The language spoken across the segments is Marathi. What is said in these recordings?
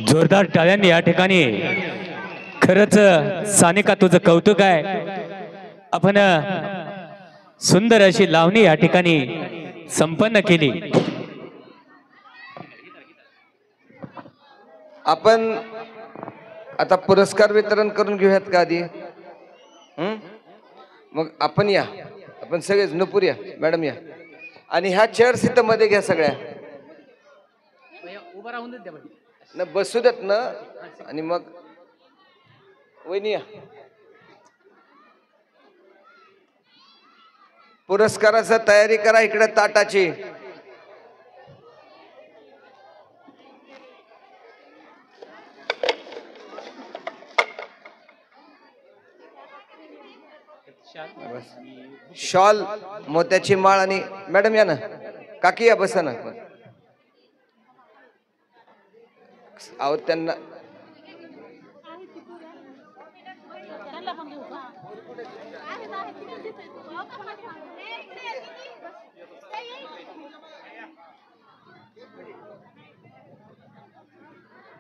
जोरदार टाळ्यांनी या ठिकाणी खरंच सानिका तुझं कौतुक आहे। आपण सुंदर अशी लावणी या ठिकाणी संपन्न केली। आपण आता पुरस्कार वितरण करून घेऊयात का आधी? मग आपण या, आपण सगळेच नुपूर या, मॅडम या आणि ह्या चेअर्स इथं मध्ये घ्या सगळ्या न बसू देत ना। आणि मग वहिनी या, पुरस्काराची तयारी करा इकडे ताटाची। शॉल, मोत्याची माळ आणि मॅडम या ना, काकी या, बसा ना। अहो त्यांना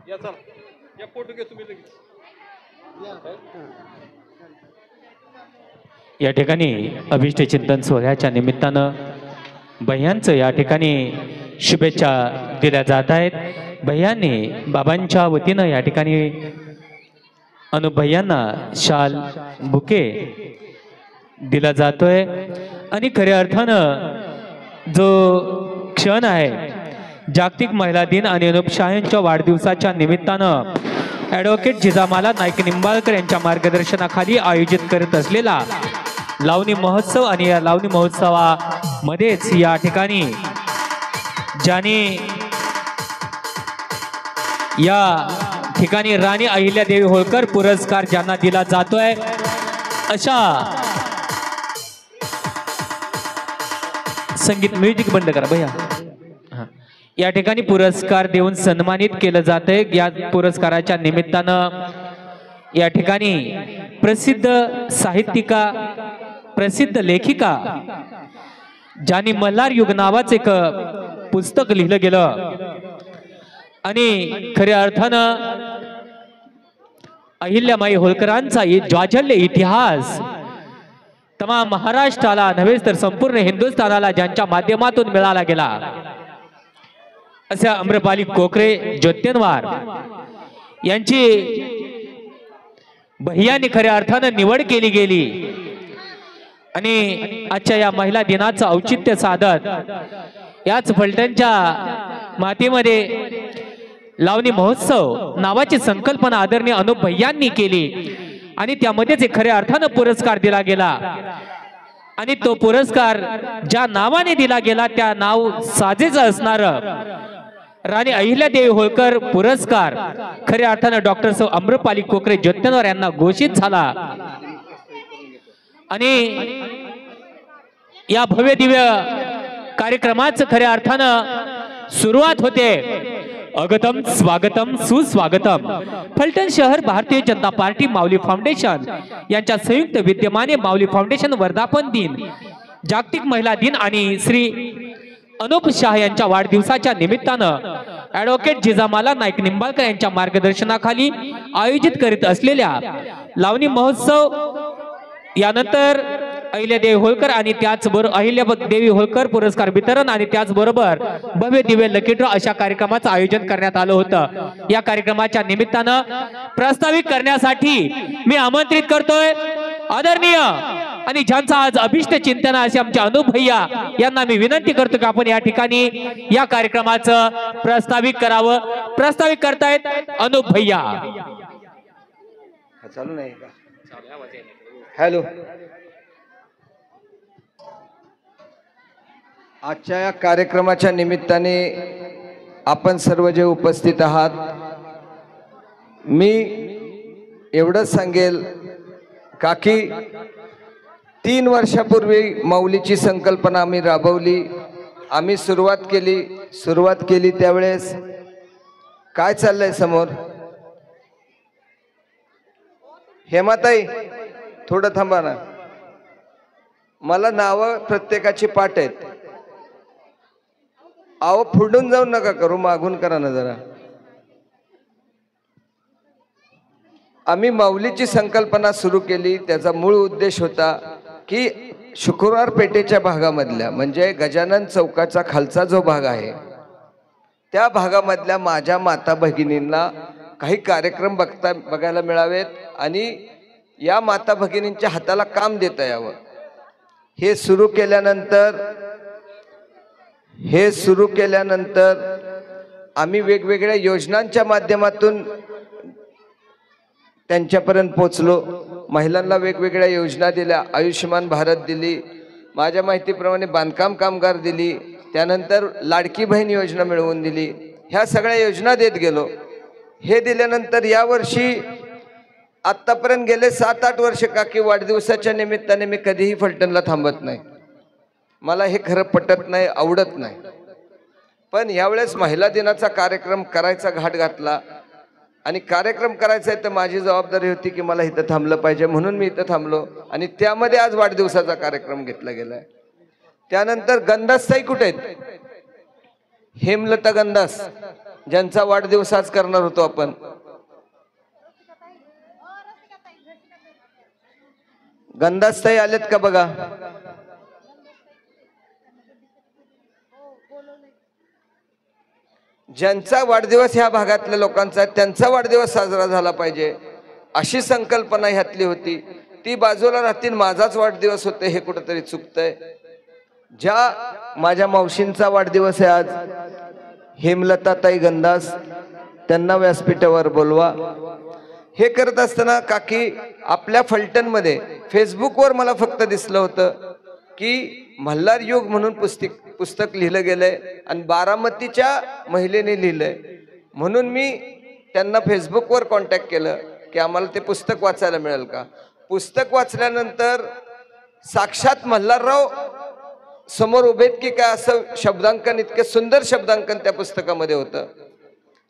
या चला, या फोटो घे तुम्ही लगेच। या ठिकाणी अभिष्ट चिंतन सोहळ्याच्या निमित्तानं भैयांचं या ठिकाणी शुभेच्छा दिल्या जात आहेत। भैयांनी बाबांच्या वतीनं या ठिकाणी भैयांना शाल बुके दिला जातोय आणि खऱ्या अर्थानं जो क्षण आहे जागतिक महिला दिन आणि अनुप शाह यांच्या वाढदिवसाच्या निमित्तानं ॲडव्होकेट जिजामाला नाईक निंबाळकर यांच्या मार्गदर्शनाखाली आयोजित करत असलेला लावणी महोत्सव आणि या लावणी महोत्सवामध्येच या ठिकाणी ज्याने या ठिकाणी राणी अहिल्यादेवी होळकर पुरस्कार ज्यांना दिला जातोय अशा संगीत म्युझिक बंद करा भैया। या ठिकाणी पुरस्कार देऊन सन्मानित केलं जातंय। या पुरस्काराच्या निमित्तानं या ठिकाणी प्रसिद्ध साहित्यिका, प्रसिद्ध लेखिका ज्यांनी मल्हार युग नावाचं एक पुस्तक लिहिलं गेलं आणि खऱ्या अर्थानं अहिल्यामाई होळकरांचा ज्वाज्वल्य इतिहास तमाम महाराष्ट्राला नव्हेच तर संपूर्ण हिंदुस्थानाला ज्यांच्या माध्यमातून मिळाला गेला अशा अम्रपाली कोकरे ज्योत्यनवार यांची भैयांनी खऱ्या अर्थानं निवड केली गेली आणि आजच्या या महिला दिनाचं औचित्य साधत याच फलटणच्या मातीमध्ये लावणी महोत्सव नावाची संकल्पना आदरणीय अनुप भैयांनी केली आणि त्यामध्येच खऱ्या अर्थानं पुरस्कार दिला गेला आणि तो पुरस्कार ज्या नावाने दिला गेला त्या नाव साजेच असणार राणी अहिल्यादेवी होळकर पुरस्कार खऱ्या अर्थानं डॉक्टर सौ अम्रपाली कोकरे ज्योत्यनवार यांना घोषित झाला आणि या भव्य दिव्य कार्यक्रमाचं खऱ्या अर्थानं सुरुवात होते। अगतम स्वागतम सुस्वागतम फलटण शहर भारतीय जनता पार्टी माऊली फाउंडेशन यांच्या संयुक्त विद्यमाने माऊली फाउंडेशन वर्धापन दिन, जागतिक महिला दिन आणि श्री अनुप शाह यांच्या वाढदिवसाच्या निमित्तानं ॲडव्होकेट जिजामाला नाईक निंबाळकर यांच्या मार्गदर्शनाखाली आयोजित करीत असलेल्या लावणी महोत्सव यानंतर अहिल्यादेवी होळकर आणि त्याचबरोबर अहिल्यादेवी होळकर पुरस्कार वितरण आणि त्याचबरोबर भव्य दिव्य लकी ड्रॉ अशा कार्यक्रमाचं आयोजन करण्यात आलं होतं। या कार्यक्रमाच्या निमित्तानं प्रास्ताविक करण्यासाठी मी आमंत्रित करतोय आदरणीय आणि ज्यांचा आज अभिष्ट चिंतन असे आमचे अनुप भैया यांना मी विनंती करतो की आपण या ठिकाणी या कार्यक्रमाचं प्रास्ताविक करावं। प्रास्ताविक करतायत अनुप भैया। चालू नाही का? हॅलो, आजच्या या कार्यक्रमाच्या निमित्ताने आपण सर्व जे उपस्थित आहात, मी एवढंच सांगेल काकी 3 वर्षापूर्वी माऊलीची संकल्पना आम्ही राबवली, आम्ही सुरुवात केली त्यावेळेस काय चाललंय समोर? हेमाताई थोडं थांबा ना, मला नावं प्रत्येकाची पाठ आहेत। अहो फुडून जाऊ नका करू, मागून करा ना जरा। आम्ही माऊलीची संकल्पना सुरू केली. त्याचा मूळ उद्देश होता की शुक्रवार पेठेच्या भागामधल्या म्हणजे गजानन चौकाचा खालचा जो भाग आहे त्या भागामधल्या माझ्या माता भगिनींना काही कार्यक्रम बघायला मिळावेत आणि या माता भगिनींच्या हाताला काम देता यावं. हे सुरू केल्यानंतर आम्ही वेगवेगळ्या योजनांच्या माध्यमातून त्यांच्यापर्यंत पोचलो. महिलांना वेगवेगळ्या योजना दिल्या. आयुष्यमान भारत दिली, माझ्या माहितीप्रमाणे बांधकाम कामगार दिली, त्यानंतर लाडकी बहीण योजना मिळवून दिली. ह्या सगळ्या योजना देत गेलो. हे दिल्यानंतर यावर्षी आत्तापर्यंत गेले 7-8 वर्ष काकी वाढदिवसाच्या निमित्ताने मी कधीही फलटणला थांबत नाही. मला हे खरं पटत नाही, आवडत नाही. पण यावेळेस महिला दिनाचा कार्यक्रम करायचा घाट घातला आणि कार्यक्रम करायचा आहे तर माझी जबाबदारी होती की मला इथं थांबलं पाहिजे, म्हणून मी इथं थांबलो आणि त्यामध्ये आज वाढदिवसाचा कार्यक्रम घेतला गेलाय. त्यानंतर गंदासताई कुठे आहेत? हेमलता गंदास, ज्यांचा वाढदिवस आज करणार होतो आपण. गंदासताई आलेत का बघा? ज्यांचा वाढदिवस ह्या भागातल्या लोकांचा त्यांचा वाढदिवस साजरा झाला पाहिजे अशी संकल्पना ह्यातली होती. ती बाजूला राहतील, माझाच वाढदिवस होते हे कुठेतरी चुकतंय. ज्या माझ्या मावशींचा वाढदिवस आहे आज, हेमलताताई गंदास, त्यांना व्यासपीठावर बोलवा. हे करत असताना काकी आपल्या फलटणमध्ये फेसबुकवर मला फक्त दिसलं होतं की मल्हार युग म्हणून पुस्तक लिहिलं गेलंय आणि बारामतीच्या महिलेने लिहिलंय. म्हणून मी त्यांना फेसबुकवर कॉन्टॅक्ट केलं की आम्हाला ते पुस्तक वाचायला मिळेल का. पुस्तक वाचल्यानंतर साक्षात मल्हारराव समोर उभेत की काय असं शब्दांकन, इतके सुंदर शब्दांकन त्या पुस्तकामध्ये होतं.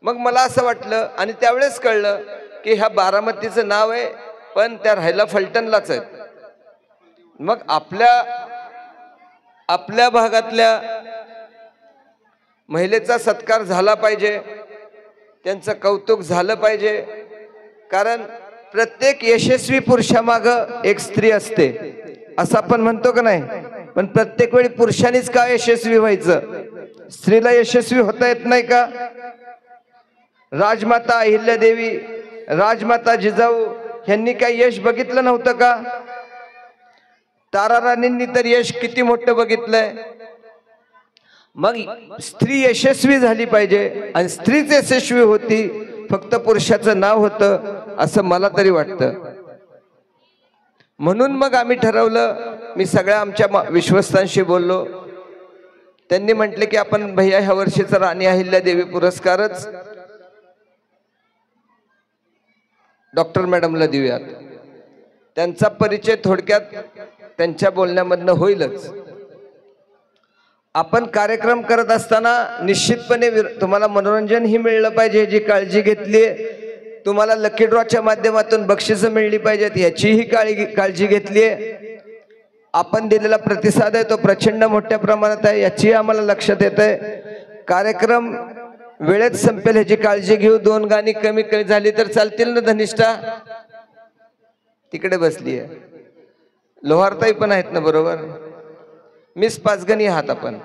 मग मला असं वाटलं आणि त्यावेळेस कळलं की ह्या बारामतीचं नाव आहे पण त्या राहायला फलटणलाच आहेत. मग आपल्या भागातल्या महिलेचा सत्कार झाला पाहिजे, त्यांचं कौतुक झालं पाहिजे. कारण प्रत्येक यशस्वी पुरुषामागं एक स्त्री असते असं आपण म्हणतो का नाही, पण प्रत्येक वेळी पुरुषांनीच का यशस्वी व्हायचं? स्त्रीला यशस्वी होता येत नाही का? राजमाता अहिल्यादेवी, राजमाता जिजाऊ यांनी काही यश बघितलं नव्हतं का? तारा राणींनी तर यश किती मोठं बघितलंय. मग स्त्री यशस्वी झाली पाहिजे आणि स्त्रीच यशस्वी होती, फक्त पुरुषाचं नाव होतं असं मला तरी वाटतं. म्हणून मग आम्ही ठरवलं, मी सगळ्या आमच्या विश्वस्तांशी बोललो. त्यांनी म्हटले की आपण भैया ह्या वर्षीचा राणी अहिल्यादेवी पुरस्कारच डॉक्टर मॅडमला देऊयात. त्यांचा परिचय थोडक्यात त्यांच्या बोलण्यामधनं होईलच. आपण कार्यक्रम करत असताना निश्चितपणे तुम्हाला मनोरंजनही मिळलं पाहिजे, जी काळजी घेतली. तुम्हाला लकी ड्रॉच्या माध्यमातून बक्षिसं मिळली पाहिजेत याचीही काळजी घेतली. आपण दिलेला प्रतिसाद आहे तो प्रचंड मोठ्या प्रमाणात आहे याची आम्हाला लक्षात येत आहे. कार्यक्रम वेळेत संपेल ह्याची काळजी घेऊ. 2 गाणी कमी झाली तर चालतील ना? धनिष्ठा तिकडे बसली आहे, लोहारताई पण आहेत ना बरोबर, मिस पाचगणी आहात आपण.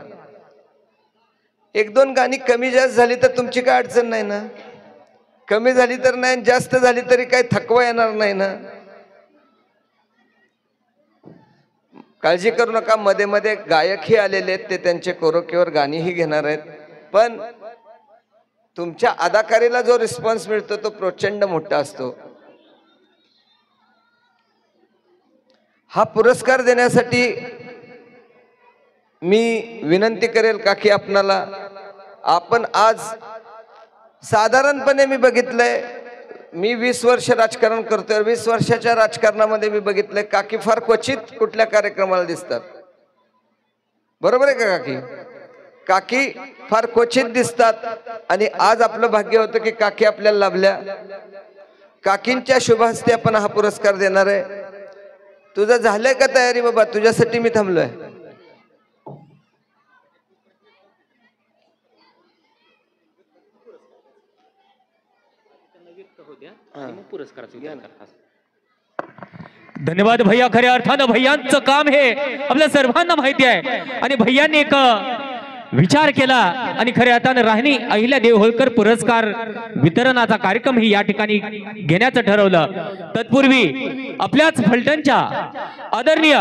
1-2 गाणी कमी जास्त झाली तर तुमची काय अडचण नाही ना? कमी झाली तर नाही, जास्त झाली तरी काही थकवा येणार नाही ना? काळजी करू नका. मध्ये मध्ये गायकही आलेले आहेत, ते त्यांचे कोरोकेवर गाणीही घेणार आहेत. पण तुमच्या अदाकारीला जो रिस्पॉन्स मिळतो तो प्रचंड मोठा असतो. हा पुरस्कार देण्यासाठी मी विनंती करेल का की आपणाला, आपण आज साधारणपणे मी बघितलंय, मी 20 वर्ष राजकारण करतोय, 20 वर्षाच्या राजकारणामध्ये मी बघितलंय काकी फार क्वचित कुठल्या कार्यक्रमाला दिसतात. बरोबर आहे का काकी? काकी फार क्वचित दिसतात आणि आज आपलं भाग्य होतं की काकी आपल्याला लाभल्या. काकींच्या शुभ हस्ते आपण हा पुरस्कार देणार आहे. तुझं झालंय का तयारी बाबा? तुझ्यासाठी मी थांबलोय. धन्यवाद भैया. खऱ्या अर्थानं भैयांचं काम हे आपल्या सर्वांना माहिती आहे आणि भैयांनी एक विचार केला आणि खऱ्या अर्थानं राहणी अहिल्यादेवी होळकर पुरस्कार वितरणाचा कार्यक्रम ही या ठिकाणी घेण्याचं ठरवलं. तत्पूर्वी आपल्याच फलटणच्या आदरणीय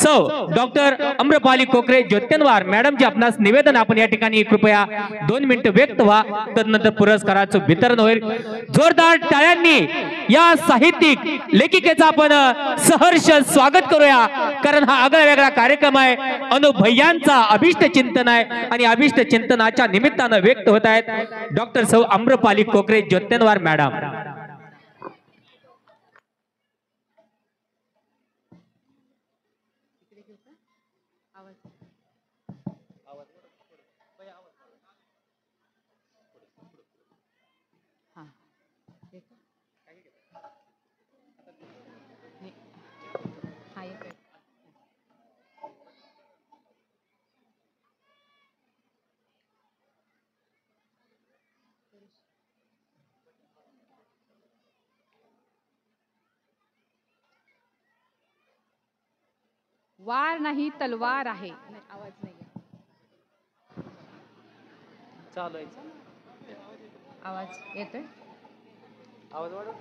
सौ डॉक्टर अम्रपाली कोकरे ज्योत्यनवार मॅडमचे आपणास निवेदन आपण या ठिकाणी कृपया 2 मिनिटं व्यक्त व्हा. तदनंतर पुरस्काराचं वितरण होईल. जोरदार टाळ्यांनी या साहित्यिक लेखिकेचं आपण सहर्ष स्वागत करूया, कारण हा आगळा वेगळा कार्यक्रम आहे. अनुभय्यांचा अभिष्ट चिंतन आहे आणि अभिष्ट चिंतनाच्या निमित्तानं व्यक्त होत आहेत डॉक्टर सौ अम्रपाली कोकरे ज्योत्यनवार मॅडम. वार नाही तलवार आहे. आवाज नाही चालू आहे. आवाज येतोय. आवाज वाढव.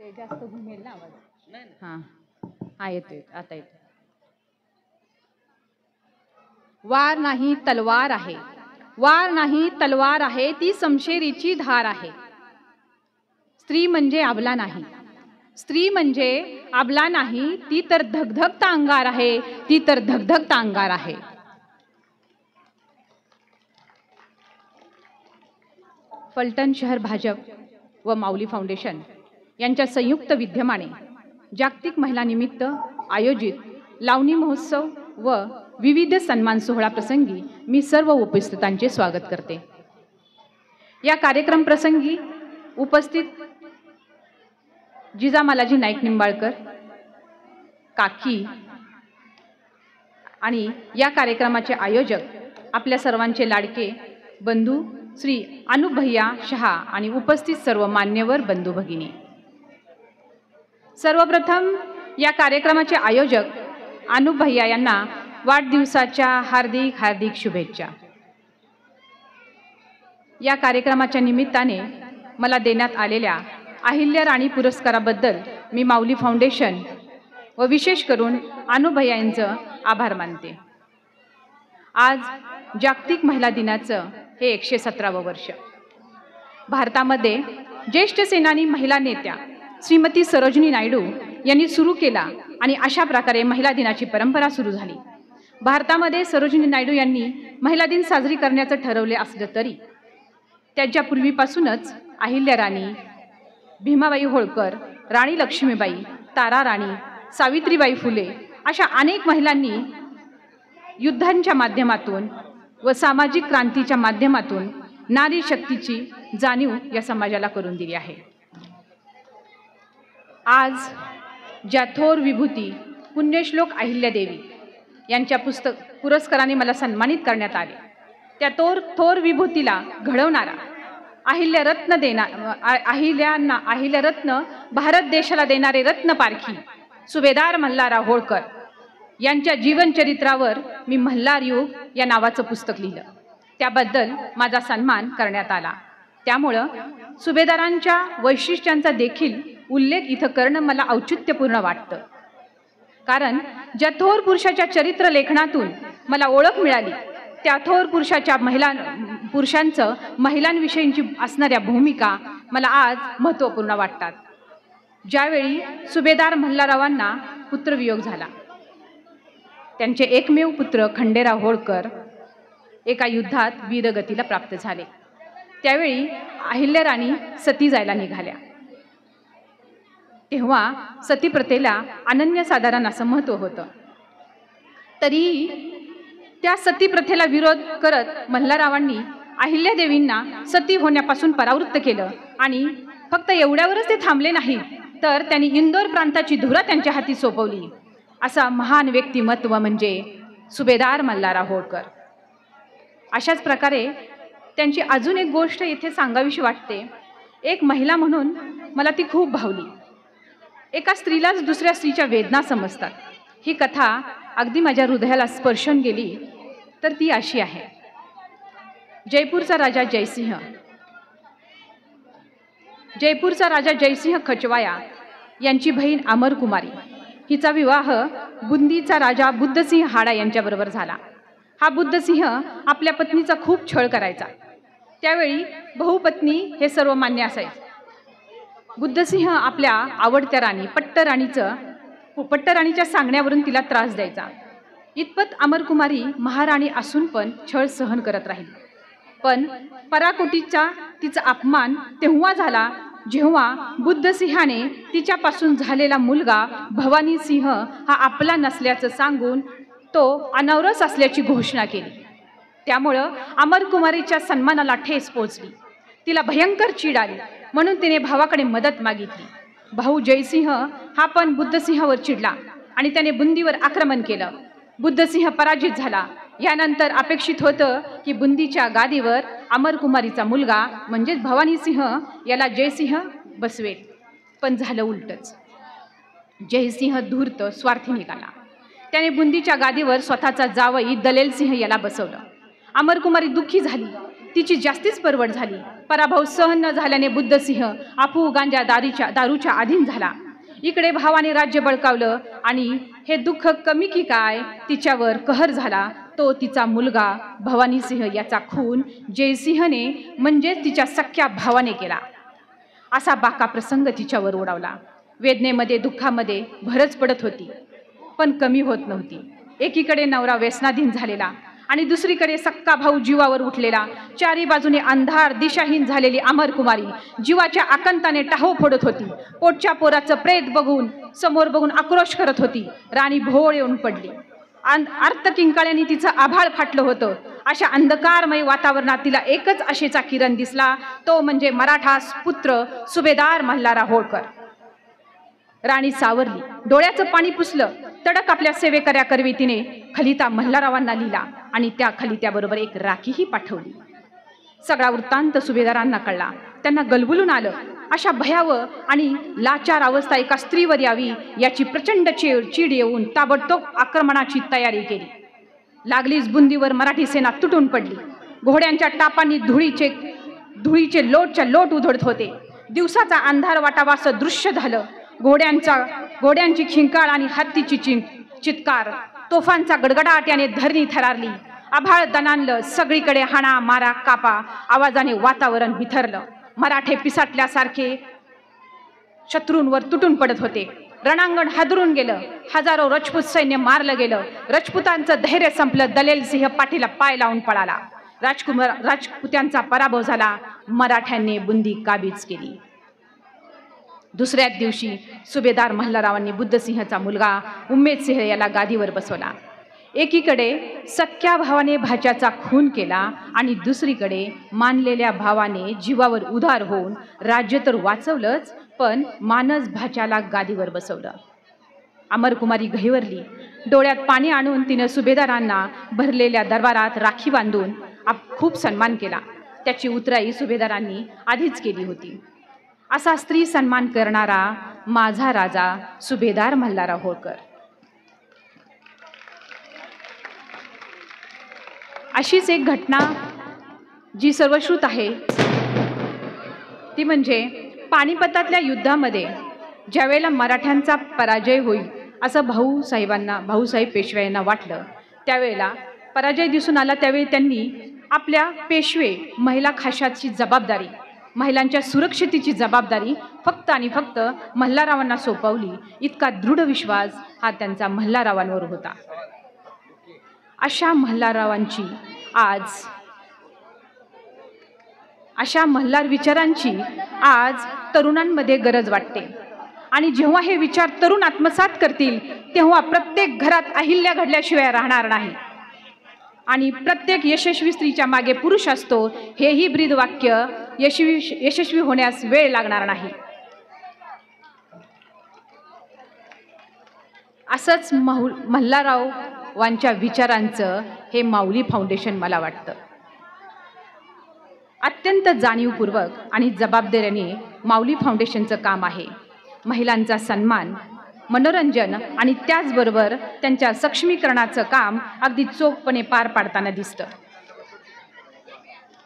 ते जास्त घुमेल ना आवाज. हा हा येतोय आता येतोय. वार नाही तलवार आहे. वार नाही तलवार आहे ती समशेरीची धार आहे. स्त्री म्हणजे आबला नाही. स्त्री म्हणजे आबला नाही ती तर धगधगता अंगार आहे. ती तर धगधगता अंगार आहे. फलटण शहर भाजप व माऊली फाउंडेशन यांच्या संयुक्त विद्यमाने जागतिक महिला निमित्त आयोजित लावणी महोत्सव व विविध सन्मान सोहळा प्रसंगी मी सर्व उपस्थितांचे स्वागत करते. या कार्यक्रम प्रसंगी उपस्थित जिजामालाजी नाईक निंबाळकर काकी आणि या कार्यक्रमाचे आयोजक आपल्या सर्वांचे लाडके बंधू श्री अनुभैया शहा आणि उपस्थित सर्व मान्यवर बंधू भगिनी. सर्वप्रथम या कार्यक्रमाचे आयोजक अनुभैया यांना वाढदिवसाच्या हार्दिक हार्दिक शुभेच्छा. या कार्यक्रमाच्या निमित्ताने मला देण्यात आलेल्या अहिल्या राणी पुरस्काराबद्दल मी माऊली फाउंडेशन व विशेष करून अनुभैया यांचं आभार मानते. आज जागतिक महिला दिनाचं हे 117वं वर्ष. भारतामध्ये ज्येष्ठ सेनानी महिला नेत्या श्रीमती सरोजिनी नायडू यांनी सुरू केला आणि अशा प्रकारे महिला दिनाची परंपरा सुरू झाली. भारतामध्ये सरोजिनी नायडू यांनी महिला दिन साजरी करण्याचं ठरवले असलं तरी त्याच्या पूर्वीपासूनच अहिल्या राणी, भीमाबाई होळकर, राणी लक्ष्मीबाई, तारा राणी, सावित्रीबाई फुले अशा अनेक महिलांनी युद्धांच्या माध्यमातून व सामाजिक क्रांतीच्या माध्यमातून नारी शक्तीची जाणीव या समाजाला करून दिली आहे. आज ज्या थोर विभूती पुण्यश्लोक अहिल्यादेवी यांच्या पुरस्काराने मला सन्मानित करण्यात आले, त्या थोर विभूतीला घडवणारा अहिल्यारत्न भारत देशाला देणारे रत्न पारखी सुभेदार मल्हारराव होळकर यांच्या जीवनचरित्रावर मी मल्हार युग या नावाचं पुस्तक लिहिलं. त्याबद्दल माझा सन्मान करण्यात आला. त्यामुळं सुभेदारांच्या वैशिष्ट्यांचा देखील उल्लेख इथं करणं मला औचित्यपूर्ण वाटतं. कारण ज्या थोर पुरुषाच्या चरित्र लेखनातून मला ओळख मिळाली त्या थोर पुरुषांचं महिलांविषयीची असणाऱ्या भूमिका मला आज महत्त्वपूर्ण वाटतात. ज्यावेळी सुभेदार मल्हाररावांना पुत्रवियोग झाला, त्यांचे एकमेव पुत्र खंडेराव होळकर एका युद्धात वीरगतीला प्राप्त झाले. त्यावेळी अहिल्याराणी सती जायला निघाल्या. तेव्हा सतीप्रथेला अनन्यसाधारण असं महत्त्व होतं. तरीही त्या सतीप्रथेला विरोध करत मल्हाररावांनी अहिल्यादेवींना सती होण्यापासून परावृत्त केलं आणि फक्त एवढ्यावरच ते थांबले नाही, तर त्यांनी इंदोर प्रांताची धुरा त्यांच्या हाती सोपवली. असा महान व्यक्तिमत्व म्हणजे सुभेदार मल्हारराव होळकर. अशाच प्रकारे त्यांची अजून एक गोष्ट इथे सांगावीशी वाटते. एक महिला म्हणून मला ती खूप भावली. एका स्त्रीलाच दुसऱ्या स्त्रीच्या वेदना समजतात. ही कथा अगदी माझ्या हृदयाला स्पर्शून गेली तर ती अशी आहे. जयपूरचा राजा जयसिंह खचवाया यांची बहीण अमरकुमारी हिचा विवाह बुंदीचा राजा बुद्धसिंह हाडा यांच्याबरोबर झाला. हा बुद्धसिंह आपल्या पत्नीचा खूप छळ करायचा. त्यावेळी बहुपत्नी हे सर्वमान्य असायचे. बुद्धसिंह आपल्या आवडत्या राणी पट्टराणीच्या सांगण्यावरून तिला त्रास द्यायचा. इतपत अमरकुमारी महाराणी असून पण छळ सहन करत राहिली. पण पराकोटीचा तिचा अपमान तेव्हा झाला जेव्हा बुद्धसिंहाने तिच्यापासून झालेला मुलगा भवानी सिंह हा आपला नसल्याचं सांगून तो अनवरस असल्याची घोषणा केली. त्यामुळं अमरकुमारीच्या सन्मानाला ठेस पोचली. तिला भयंकर चीड आली म्हणून तिने भावाकडे मदत मागितली. भाऊ जयसिंह हा पण बुद्धसिंहावर चिडला आणि त्याने बुंदीवर आक्रमण केलं. बुद्धसिंह पराजित झाला. यानंतर अपेक्षित होतं की बुंदीच्या गादीवर अमरकुमारीचा मुलगा म्हणजेच भवानी सिंह याला जयसिंह बसवेल. पण झालं उलटच. जयसिंह धूर्त स्वार्थी निघाला. त्याने बुंदीच्या गादीवर स्वतःचा जावई दलेल सिंह याला बसवलं. अमरकुमारी दुःखी झाली. तिची जास्तीच परवड झाली. पराभव सहन न झाल्याने बुद्धसिंह अफू गांजा दारूच्या अधीन झाला. इकडे भावाने राज्य बळकावलं आणि हे दुःख कमी की काय तिच्यावर कहर झाला. तो तिचा मुलगा भवानी सिंह याचा खून जयसिंहने म्हणजेच तिच्या सख्या भावाने केला. असा बाका प्रसंग तिच्यावर ओढावला. वेदनेमध्ये दुःखामध्ये भरच पडत होती पण कमी होत नव्हती. एकीकडे नवरा व्यसनाधीन झालेला आणि दुसरीकडे सक्का भाऊ जीवावर उठलेला. चारी बाजूने अंधार दिशाहीन झालेली अमरकुमारी जीवाच्या आकंताने टाहो फोडत होती. पोटच्या पोराचं प्रेत बघून समोर बघून आक्रोश करत होती. राणी भोळ येऊन पडली. अर्धकिंकाळ्याने तिचं आभाळ फाटलं होतं. अशा अंधकारमय वातावरणात तिला एकच आशेचा किरण दिसला. तो म्हणजे मराठा पुत्र सुभेदार मल्हारराव होळकर. राणी सावरली. डोळ्याचं पाणी पुसलं. तडक आपल्या सेवेकऱ्या करवी तिने खलिता मल्हाररावांना लिहिला आणि त्या खलित्याबरोबर एक राखीही पाठवली. सगळा वृत्तांत सुभेदारांना कळला. त्यांना गलबुलून आलं. अशा भयावह आणि लाचार अवस्था एका स्त्रीवर यावी याची प्रचंड चीड येऊन ताबडतोब आक्रमणाची तयारी केली. लागलीच बुंदीवर मराठी सेना तुटून पडली. घोड्यांच्या टापांनी धुळीचे लोट उधळत होते. दिवसाचा अंधार वाटावा असं दृश्य झालं. घोड्यांची खिंकाळ आणि हत्तीची चित्कार, तोफांचा गडगडाट याने धरणी थरारली. आभाळ दणाणलं. सगळीकडे हाणा मारा कापा आवाजाने वातावरण बिथरलं. मराठे पिसाटल्यासारखे शत्रूंवर तुटून पडत होते. रणांगण हादरून गेलं. हजारो राजपूत सैन्य मारलं गेलं. राजपुतांचं धैर्य संपलं. दलेल सिंह पाठीला पाय लावून पळाला. राजपुत्यांचा पराभव झाला. मराठ्यांनी बुंदी काबीज केली. दुसऱ्याच दिवशी सुभेदार मल्हाररावांनी बुद्धसिंहचा मुलगा उमेद सिंह याला गादीवर बसवला. एकीकडे सख्या भावाने भाच्याचा खून केला आणि दुसरीकडे मानलेल्या भावाने जीवावर उधार होऊन राज्य तर वाचवलंच पण मानस भाच्याला गादीवर बसवलं. अमरकुमारी गहिवरली. डोळ्यात पाणी आणून तिनं सुभेदारांना भरलेल्या दरबारात राखी बांधून खूप सन्मान केला. त्याची उतराई सुभेदारांनी आधीच केली होती. असा स्त्री सन्मान करणारा माझा राजा सुभेदार मल्हारराव होळकर. अशीच एक घटना जी सर्वश्रुत आहे ती म्हणजे पानिपतातल्या युद्धामध्ये ज्यावेळेला मराठ्यांचा पराजय होईल असं भाऊसाहेब पेशवे यांना वाटलं. त्यावेळेला पराजय दिसून आला. त्यावेळी त्यांनी आपल्या पेशवे महिला खाशाची जबाबदारी, महिलांच्या सुरक्षितेची जबाबदारी फक्त आणि फक्त मल्हाररावांना सोपवली. इतका दृढ विश्वास हा त्यांचा मल्हाररावांवर होता. अशा मल्हार विचारांची आज तरुणांमध्ये गरज वाटते. आणि जेव्हा हे विचार तरुण आत्मसात करतील तेव्हा प्रत्येक घरात अहिल्या घडल्याशिवाय राहणार नाही. आणि प्रत्येक यशस्वी स्त्रीच्या मागे पुरुष असतो हेही ब्रीद वाक्य यशस्वी होण्यास वेळ लागणार नाही. असंच मल्हाररावांच्या विचारांचं हे माऊली फाउंडेशन मला वाटतं. अत्यंत जाणीवपूर्वक आणि जबाबदारीने माऊली फाउंडेशनचं काम आहे. महिलांचा सन्मान, मनोरंजन आणि त्याचबरोबर त्यांच्या सक्षमीकरणाचं काम अगदी चोखपणे पार पाडताना दिसतं.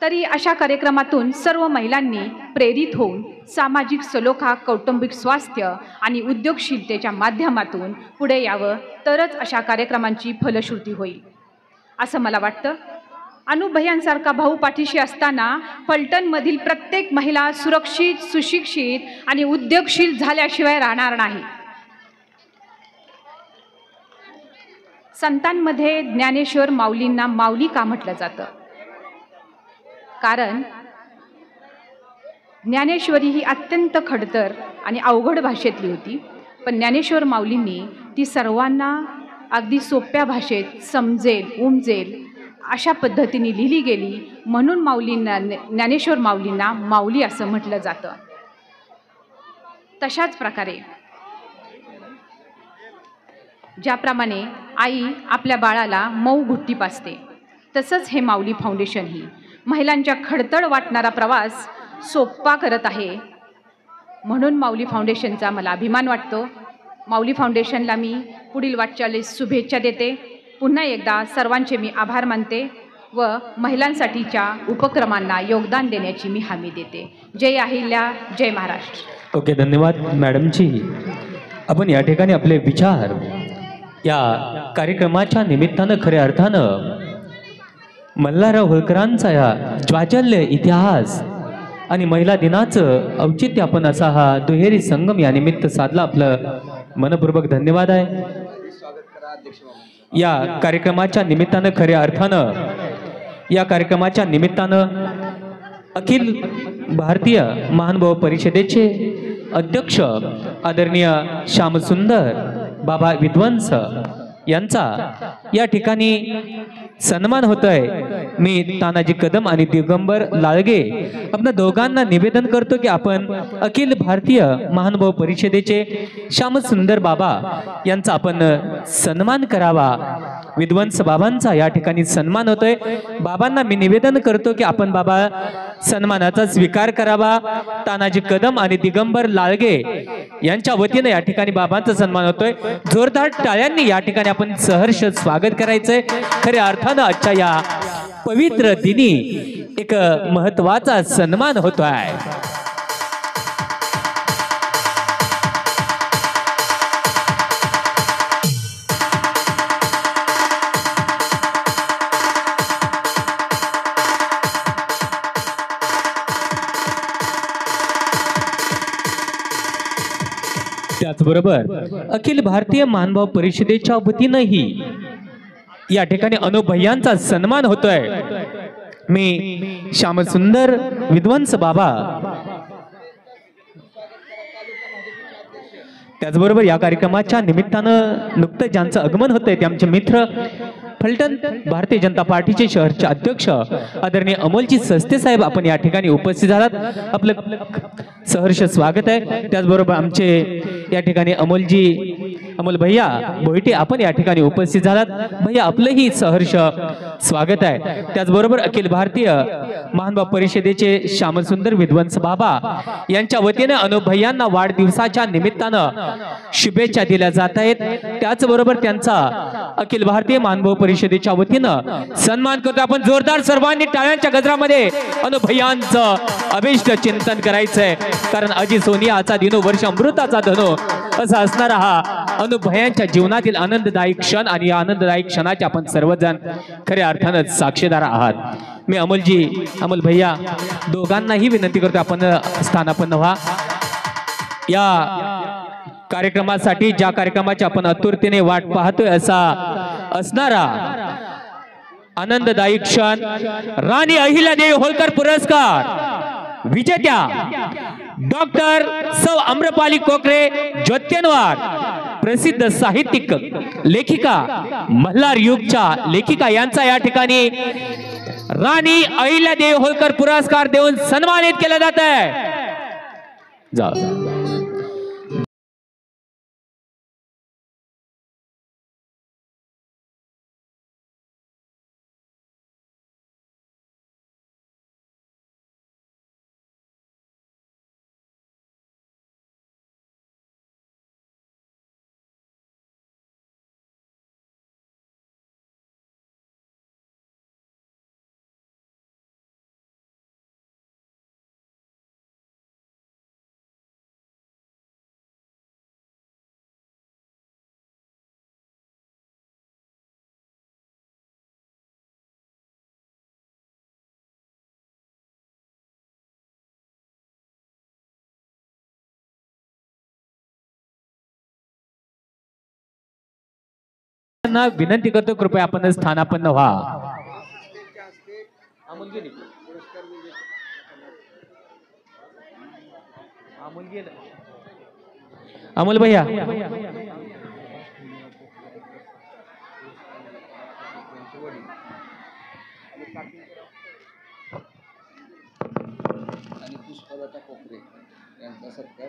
तरी अशा कार्यक्रमातून सर्व महिलांनी प्रेरित होऊन सामाजिक सलोखा, कौटुंबिक स्वास्थ्य आणि उद्योगशीलतेच्या माध्यमातून पुढे यावं, तरच अशा कार्यक्रमांची फलश्रुती होईल असं मला वाटतं. अनुभयांसारखा भाऊ पाठीशी असताना फलटणमधील प्रत्येक महिला सुरक्षित, सुशिक्षित आणि उद्योगशील झाल्याशिवाय राहणार नाही. संतांमध्ये ज्ञानेश्वर माऊलींना माऊली का म्हटलं जातं? कारण ज्ञानेश्वरी ही अत्यंत खडतर आणि अवघड भाषेतली होती, पण ज्ञानेश्वर माऊलींनी ती सर्वांना अगदी सोप्या भाषेत समजेल, उमजेल अशा पद्धतीने लिहिली गेली, म्हणून ज्ञानेश्वर माऊलींना माऊली असं म्हटलं जातं. तशाच प्रकारे ज्याप्रमाणे आई आपल्या बाळाला मऊ घुट्टी पाजते, तसंच हे माऊली फाउंडेशन ही महिलांच्या खडतड वाटणारा प्रवास सोपा करत आहे. म्हणून माऊली फाउंडेशनचा मला अभिमान वाटतो. माऊली फाउंडेशनला मी पुढील वाटचालीस शुभेच्छा देते. पुन्हा एकदा सर्वांचे मी आभार मानते व महिलांसाठीच्या उपक्रमांना योगदान देण्याची मी हमी देते. जय अहिल्या, जय महाराष्ट्र. ओके, धन्यवाद मॅडमची. आपण या ठिकाणी आपले विचार या कार्यक्रमाच्या निमित्तानं खऱ्या अर्थानं मल्हारराव होळकरांचा या ज्वाज्वल्य इतिहास आणि महिला दिनाचं औचित्य आपण असा हा दुहेरी संगम या निमित्त साधला. आपलं मनपूर्वक धन्यवाद आहे. या कार्यक्रमाच्या निमित्तानं खऱ्या अर्थानं या कार्यक्रमाच्या निमित्तानं अखिल भारतीय महानुभाव परिषदेचे अध्यक्ष आदरणीय श्यामसुंदर बाबा विद्वंस यांचा या ठिकाणी सन्मान होतोय. मी तानाजी कदम आणि दिगंबर लाळगे आपल्या दोघांना निवेदन करतो की आपण अखिल भारतीय महानुभाव परिषदेचे श्यामसुंदर बाबा यांचा आपण सन्मान करावा. विद्वंस बाबांचा या ठिकाणी सन्मान होतोय. बाबांना मी निवेदन करतो की आपण बाबा सन्मानाचा स्वीकार करावा. तानाजी कदम आणि दिगंबर लाळगे यांच्या वतीने या ठिकाणी बाबांचा सन्मान होतोय. जोरदार टाळ्यांनी या ठिकाणी आपण सहर्ष स्वागत करायचंय. खऱ्या अर्थानं आजच्या या पवित्र दिनी एक महत्वाचा सन्मान होतोय. त्याचबरोबर अखिल भारतीय महानुभाव परिषदेच्या वतीनंही या ठिकाणी अनुभयांचा सन्मान होतोय. मी श्यामसुंदर विद्वंस बाबा, त्याचबरोबर या कार्यक्रमाच्या निमित्तानं नुकतं ज्यांचं आगमन होतंय ते आमचे मित्र फलटण भारतीय जनता पार्टीचे शहरचे अध्यक्ष आदरणीय अमोलजी सस्ते साहेब आपण या ठिकाणी उपस्थित झालात. आपलं सहर्ष स्वागत आहे. त्याचबरोबर आमचे या ठिकाणी अमोल भैया भोईटे आपण या ठिकाणी उपस्थित झालात. भैया आपलंही सहर्ष स्वागत आहे. त्याचबरोबर अखिल भारतीय महानुभाव परिषदेचे श्यामसुंदर विद्वंस बाबा यांच्या वतीने अनुभयांना वाढदिवसाच्या निमित्तानं शुभेच्छा दिल्या जात आहेत. त्याचबरोबर त्यांचा अखिल भारतीय महानुभाव परिषदेच्या वतीनं सन्मान करतो. आपण जोरदार सर्वांनी टाळ्यांच्या गजरामध्ये अनुभयांचं अभिष्ट चिंतन करायचंय. कारण अजी सोनियाचा दिनो वर्ष अमृताचा धनो असा असणारा हा अनुभयांच्या जीवनातील आनंददायी क्षण आणि या आनंददायी क्षणाचे आपण सर्वजण खऱ्या अर्थानं साक्षीदार आहात. मी अमोल भैया दोघांनाही विनंती करतो आपण स्थानापन्न व्हा. या कार्यक्रमासाठी ज्या कार्यक्रमाची आपण आतुरतेने वाट पाहतोय असा असणारा आनंददायी क्षण राणी अहिल्यादेवी होळकर पुरस्कार विजेत्या डॉक्टर सौ आम्रपाली कोकरे ज्योत्यनवार, प्रसिद्ध साहित्यिक लेखिका मल्हार युगच्या लेखिका यांचा या ठिकाणी राणी अहिल्यादेवी होळकर पुरस्कार देऊन सन्मानित केला जात आहे. ना विनंती करतो कृपया आपण स्थानापन्न व्हा. अमोल भैया आणि पुष्पलता कोकरे यांचा सत्कार.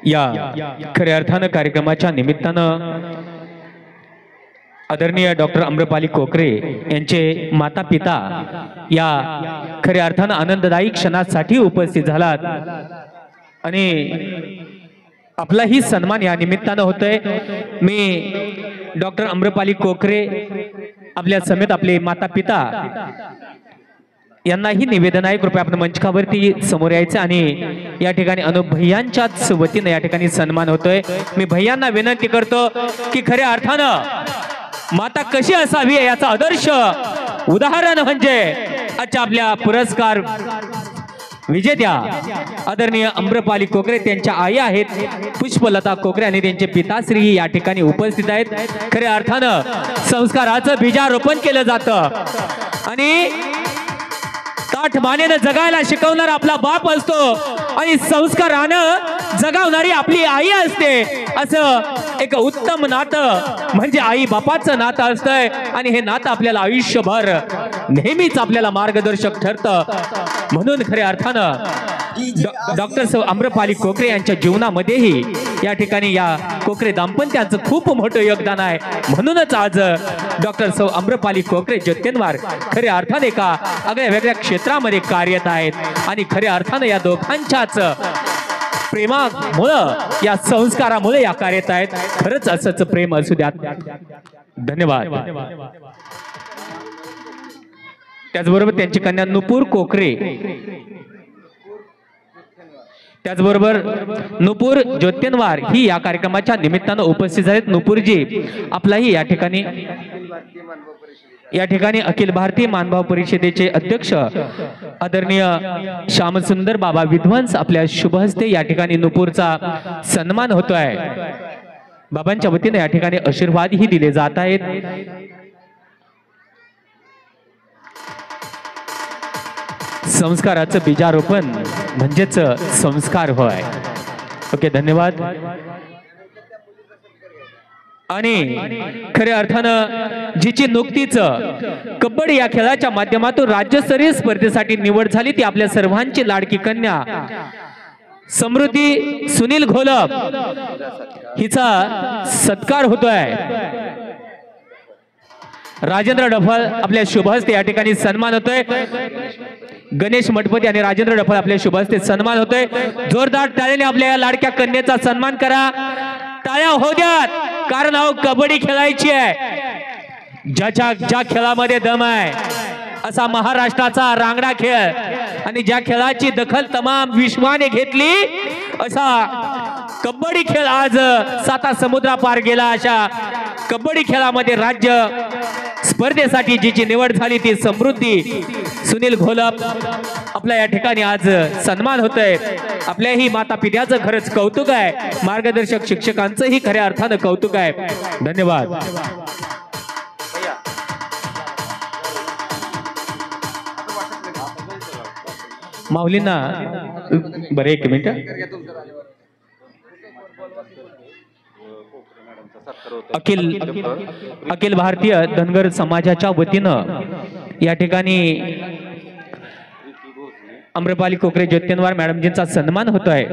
या खऱ्या अर्थानं कार्यक्रमाच्या निमित्तानं आदरणीय डॉक्टर अम्रपाली कोकरे यांचे माता पिता या खऱ्या अर्थानं आनंददायी क्षणासाठी उपस्थित झालात आणि आपलाही सन्मान या निमित्तानं होतोय. मी डॉक्टर अम्रपाली कोकरे आपल्या समेत आपले माता पिता यांनाही निवेदन आहे, कृपया आपण मंचकावरती समोर यायचं आणि या ठिकाणी अनुप भैयांच्याच वतीनं या ठिकाणी सन्मान होतोय. मी भैयांना विनंती करतो की खऱ्या अर्थानं माता कशी असावी याचा आदर्श उदाहरण म्हणजे आजच्या आपल्या पुरस्कार विजेत्या आदरणीय अम्रपाली कोकरे त्यांच्या आई आहेत पुष्पलता कोकरे आणि त्यांचे पिताश्री या ठिकाणी उपस्थित आहेत. खऱ्या अर्थानं संस्काराचं बीजारोपण केलं जातं आणि ताठ मानेनं जगायला शिकवणार आपला बाप असतो आणि संस्कारानं जगावणारी आपली आई असते. असं एक उत्तम नातं म्हणजे आई बापाचं नातं असतंय आणि हे नातं आपल्याला आयुष्यभर नेहमीच आपल्याला मार्गदर्शक ठरतं. म्हणून खऱ्या अर्थानं डॉक्टर अम्रपाली कोकरे यांच्या जीवनामध्येही या ठिकाणी या कोकरे दाम्पत्याचं खूप मोठं योगदान आहे. म्हणूनच आज डॉक्टर अम्रपाली कोकरे जत्तेनवार खऱ्या अर्थाने एका आगळ्या वेगळ्या क्षेत्रामध्ये कार्यरत आहेत आणि खऱ्या अर्थानं या दोघांच्याच प्रेमामुळं या संस्कारामुळे या कार्यरत आहेत. खरंच असंच प्रेम असू द्या. धन्यवाद. त्याचबरोबर त्यांची कन्या नुपूर कोकरे, त्याचबरोबर नुपूर जोत्तेनवार ही या कार्यक्रमाच्या निमित्तानं उपस्थित आहेत. नुपूरजी आपलाही या ठिकाणी अखिल भारतीय मानभाव परिषदेचे अध्यक्ष आदरणीय श्यामसुंदर बाबा विद्वांस आपल्या शुभ हस्ते या ठिकाणी नुपूरचा सन्मान होतोय. बाबांच्या वतीने या ठिकाणी आशीर्वादही दिले जात आहेत. संस्काराचं बीजारोपण म्हणजेच संस्कार होय. ओके, धन्यवाद. आणि खऱ्या अर्थानं जिची नुकतीच कबड्डी या खेळाच्या माध्यमातून राज्यस्तरीय स्पर्धेसाठी निवड झाली ती आपल्या सर्वांची लाडकी कन्या समृद्धी सुनील घोलप हिचा सत्कार होतोय. राजेंद्र डफळ आपल्या शुभ हस्ते या ठिकाणी सन्मान होतोय. गणेश मठपती आणि राजेंद्र डफळ आपल्या शुभ हस्ते सन्मान होतोय. जोरदार टाळ्याने आपल्या लाडक्या कन्येचा सन्मान करा. टाळ्या हो द्यात, कारण अहो कबड्डी खेळायची आहे. ज्या खेळामध्ये दम आहे असा महाराष्ट्राचा रांगडा खेळ आणि ज्या खेळाची दखल तमाम विश्वाने घेतली असा कबड्डी खेळ आज साता समुद्रा पार गेला. अशा कबड्डी खेळामध्ये राज्य स्पर्धेसाठी जिची निवड झाली ती समृद्धी सुनील घोलप आपल्या या ठिकाणी आज सन्मान होतोय. आपल्याही माता पित्याचं खरंच कौतुक आहे. मार्गदर्शक शिक्षकांचंही खऱ्या अर्थानं कौतुक आहे. धन्यवाद. माऊलींना बरे एक मिनिट. अखिल भारतीय धनगर समाजाच्या वतीनं या ठिकाणी अम्रपाली कोकरे जोत्तेनवार मॅडमजींचा सन्मान होतोय.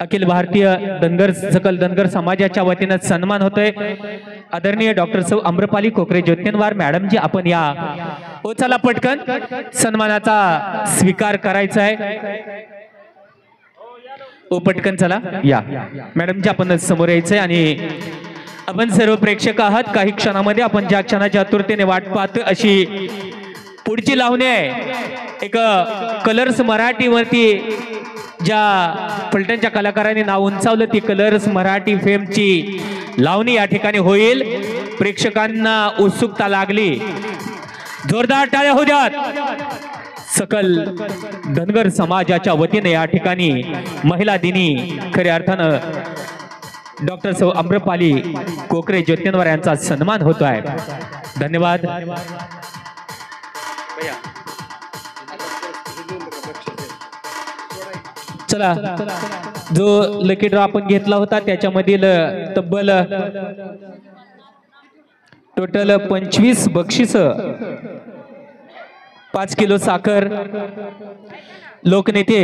अखिल भारतीय सकल धनगर समाजाच्या वतीनं सन्मान होतोय. आदरणीय डॉक्टर अम्रपाली कोकरे जोत्तेनवार मॅडमजी आपण या चला पटकन सन्मानाचा स्वीकार करायचा आहे. पटकन चला या मॅडमजी आपण समोर यायचंय आणि आपण सर्व प्रेक्षक आहात. काही क्षणामध्ये आपण ज्या क्षणाच्या आतुरतेने वाट पाहतो अशी पुढची लावणी आहे. एक कलर्स मराठीवरती ज्या फलटणच्या कलाकारांनी नाव उंचावलं ती कलर्स मराठी फेमची लावणी या ठिकाणी होईल. प्रेक्षकांना उत्सुकता लागली. जोरदार टाळ्या होऊ द्यात. सकल धनगर समाजाच्या वतीने या ठिकाणी महिला दिनी खऱ्या अर्थानं डॉक्टर सौ अम्रपाली कोकरे ज्योतिंद्र यांचा सन्मान होतो आहे. धन्यवाद. चला, जो लकी ड्रॉ आपण घेतला होता त्याच्यामधील तब्बल टोटल 25 बक्षीस, 5 किलो साखर लोकनेते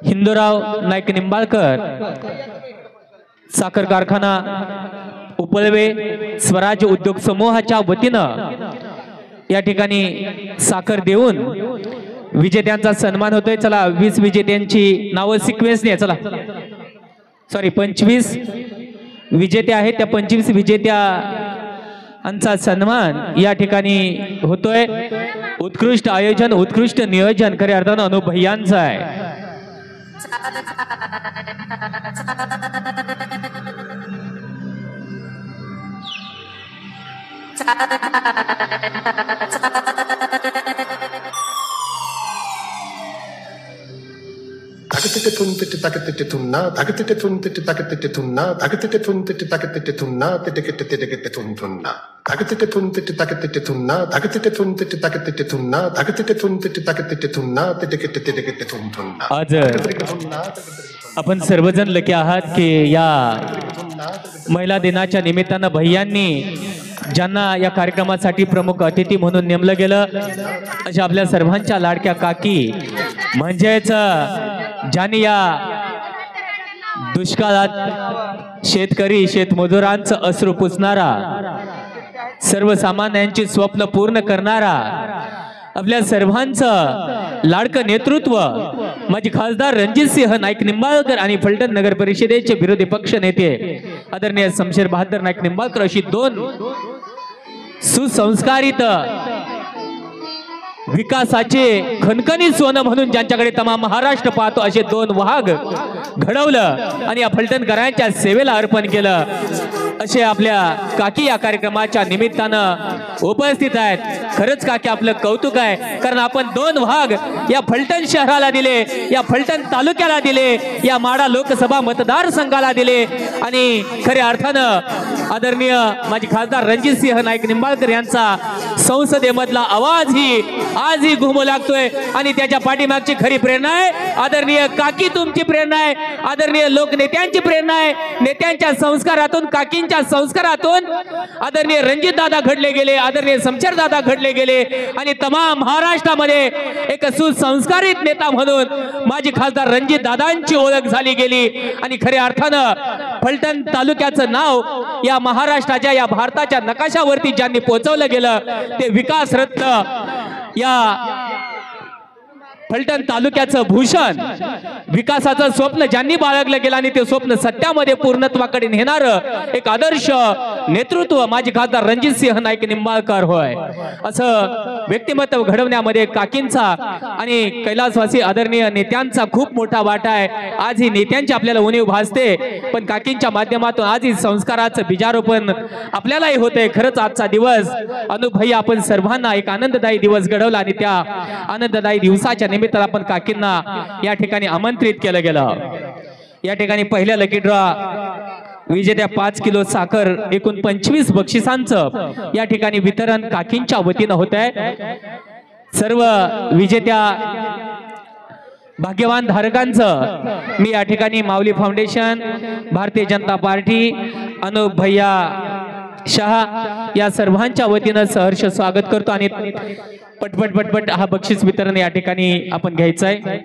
हिंदूराव नाईक निंबाळकर साखर कारखाना उपलवे स्वराज उद्योग समूहाच्या वतीनं या ठिकाणी साखर देऊन विजेत्यांचा सन्मान होतोय. चला, 20 विजेत्यांची नावं सिक्वेन्सने, चला सॉरी 25 विजेते आहेत, त्या 25 विजेत्यांचा सन्मान या ठिकाणी होतोय. उत्कृष्ट आयोजन, उत्कृष्ट नियोजन खऱ्या अर्थानं अनुभयांचं आहे. Takatete tuntete takatete tunna, takatete tuntete takatete tunna, takatete tuntete takatete tunna, tetekete tetekete tunna. Takatete tuntete takatete tunna, takatete tuntete takatete tunna, takatete tuntete takatete tunna, tetekete tetekete tunna. आज आपण सर्वजण लकी आहात की या महिला दिनाच्या निमित्तानं भैयांनी ज्यांना या कार्यक्रमासाठी प्रमुख अतिथी म्हणून नेमलं गेलं अशा आपल्या सर्वांच्या लाडक्या काकी, म्हणजेच ज्यांनी या दुष्काळात शेतकरी शेतमजुरांचं अश्रू पुसणारा, सर्वसामान्यांची स्वप्न पूर्ण करणारा, आपल्या सर्वांचं लाडकं नेतृत्व माजी खासदार रणजितसिंह नाईक निंबाळकर आणि फलटण नगर परिषदेचे विरोधी पक्ष नेते आदरणीय शमशेर बहादर नाईक निंबाळकर अशी दोन सुसंस्कारित विकासाचे खणखणी सोनं म्हणून ज्यांच्याकडे तमाम महाराष्ट्र पाहतो असे दोन वाघ घडवलं आणि या फलटणकरांच्या सेवेला अर्पण केलं असे आपल्या काकी या कार्यक्रमाच्या निमित्तानं उपस्थित आहेत. खरंच काकी आपलं कौतुक आहे, कारण आपण दोन वाघ या फलटण शहराला दिले, या फलटण तालुक्याला दिले, या माढा लोकसभा मतदारसंघाला दिले आणि खऱ्या अर्थानं आदरणीय माजी खासदार रणजितसिंह नाईक निंबाळकर यांचा संसदेमधला आवाजही आजही घुमू लागतोय आणि त्याच्या पाठीमागची खरी प्रेरणा आहे आदरणीय काकी, तुमची प्रेरणा आहे, आदरणीय लोकनेत्यांची प्रेरणा आहे. नेत्यांच्या संस्कारातून, काकींच्या संस्कारातून आदरणीय रणजित दादा घडले गेले, आदरणीय शमशेर दादा घडले गेले आणि तमाम महाराष्ट्रामध्ये एक सुसंस्कारित नेता म्हणून माजी खासदार रणजित दादांची ओळख झाली गेली आणि खऱ्या अर्थानं फलटण तालुक्याचं नाव या महाराष्ट्राच्या, या भारताच्या नकाशावरती ज्यांनी पोहोचवलं गेलं ते विकास रत्न, या फलटण तालुक्याचं भूषण, विकासाचं स्वप्न ज्यांनी बाळगलं गेलं आणि ते स्वप्न सत्यामध्ये पूर्णत्वाकडे नेणारं एक आदर्श नेतृत्व माजी खासदार रणजितसिंह नाईक निंबाळकर होय. असं व्यक्तिमत्व घडवण्यामध्ये काकींचा आणि कैलासवासी आदरणीय नेत्यांचा खूप मोठा वाटा आहे. आज ही नेत्यांची आपल्याला उणीव भासते, पण काकींच्या माध्यमातून आज ही संस्काराचं बीजारोपण आपल्यालाही होते. खरंच आजचा दिवस अनुभवी आपण सर्वांना एक आनंददायी दिवस घडवला आणि त्या आनंददायी दिवसाच्या निमित्तानं आपण काकींना या ठिकाणी आमंत्रित केलं गेलं. या ठिकाणी पहिल्या लकी ड्रॉ विजेत्या 5 किलो साखर एकूण 25 बक्षिसांचं या ठिकाणी वितरण काकींच्या वतीनं होत आहे. सर्व विजेत्या भाग्यवान धारकांचं मी या ठिकाणी माऊली फाउंडेशन, भारतीय जनता पार्टी, अनुप भैया शहा या सर्वांच्या वतीनं सहर्ष स्वागत करतो आणि पटपट पटपट हा बक्षीस वितरण या ठिकाणी आपण घ्यायचं आहे.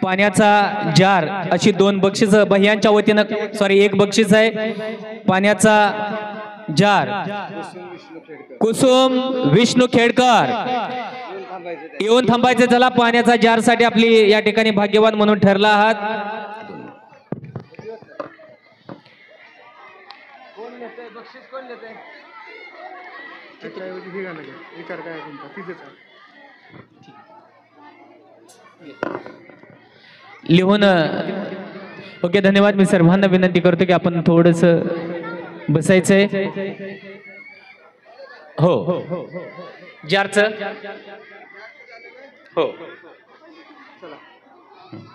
पाण्याचा जार अशी 2 बक्षीस भैयांच्या वतीनं, सॉरी 1 बक्षीस आहे. पाण्याचा जार कुसुम विष्णू खेडकर. येऊन थांबायचे. चला, पाण्याचा जार साठी आपली या ठिकाणी भाग्यवान म्हणून ठरला आहात. लिहून. ओके, धन्यवाद. मी सर्वांना विनंती करतो की आपण थोडस बसायचंय. हो, जारच हो.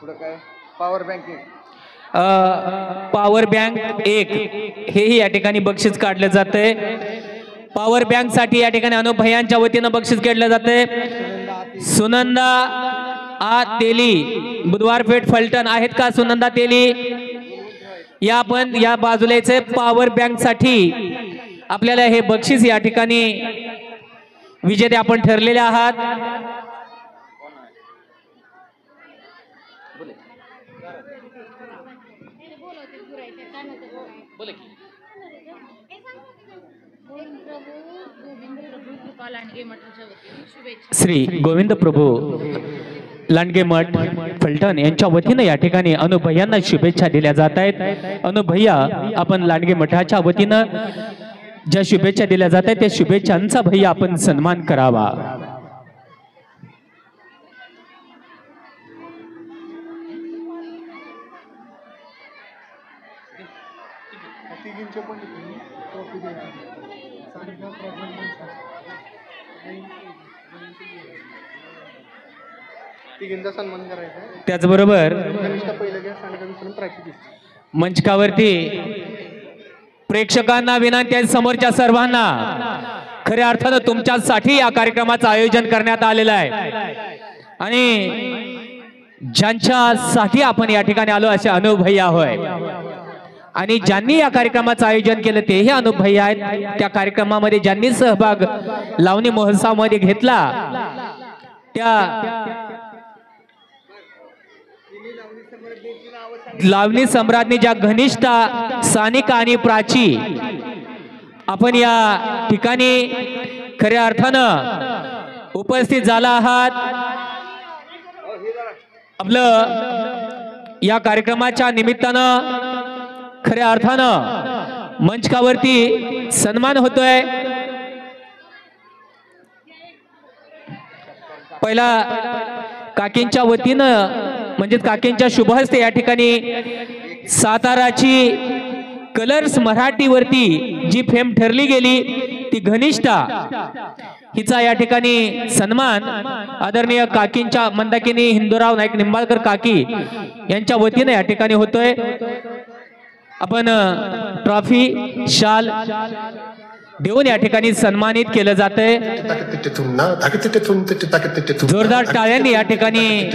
पुढे काय? Power banking. पॉवर बँक 1 हेही या ठिकाणी बक्षीस काढलं जातंय. पॉवर बँक साठी या ठिकाणी अनुभयांच्या वतीनं बक्षीस काढलं जातंय. सुनंदा तेली, बुधवार पेठ फलटण. आहेत का सुनंदा तेली? या आपण या बाजूला यायचंय. पॉवर बँक साठी आपल्याला हे बक्षीस या ठिकाणी विजेते आपण ठरलेले आहात. श्री गोविंद प्रभू लांडगे मठ फलटण यांच्या वतीनं या ठिकाणी अनुभयांना शुभेच्छा दिल्या जात आहेत. अनुभया, आपण लांडगे मठाच्या वतीनं ज्या शुभेच्छा दिल्या जात आहेत त्या शुभेच्छांचा भैया आपण सन्मान करावा. त्याचबरोबर मंचकावरती प्रेक्षकांना विनंती आहे, समोरच्या सर्वांना, खऱ्या अर्थानं तुमच्यासाठी या कार्यक्रमाचं आयोजन करण्यात आलेलं आहे आणि ज्यांच्यासाठी आपण या ठिकाणी आलो असे अनुभैया होय. आणि ज्यांनी या कार्यक्रमाचं आयोजन केलं तेही अनुभैया आहेत. त्या कार्यक्रमामध्ये ज्यांनी सहभाग लावणी महोत्सवामध्ये घेतला त्या लावणी सम्राज्ञी ज्या घनिष्ठा सानिका आणि प्राची, आपण या ठिकाणी खऱ्या अर्थानं उपस्थित झाला आहात. आपलं या कार्यक्रमाच्या निमित्तानं खऱ्या अर्थानं मंचकावरती सन्मान होतोय. पहिला काकींच्या वतीनं म्हणजे काकींच्या शुभहस्ते या ठिकाणी साताराची कलर्स मराठीवरती जी फेम ठरली गेली ती घनिष्ठा, हिचा या ठिकाणी सन्मान आदरणीय काकींच्या मंदाकिनी हिंदूराव नाईक निंबाळकर काकी यांच्या वतीने या ठिकाणी होतोय. आपण ट्रॉफी शाल देऊन या ठिकाणी सन्मानित केलं जातंय. जोरदार टाळ्यांनी या ठिकाणी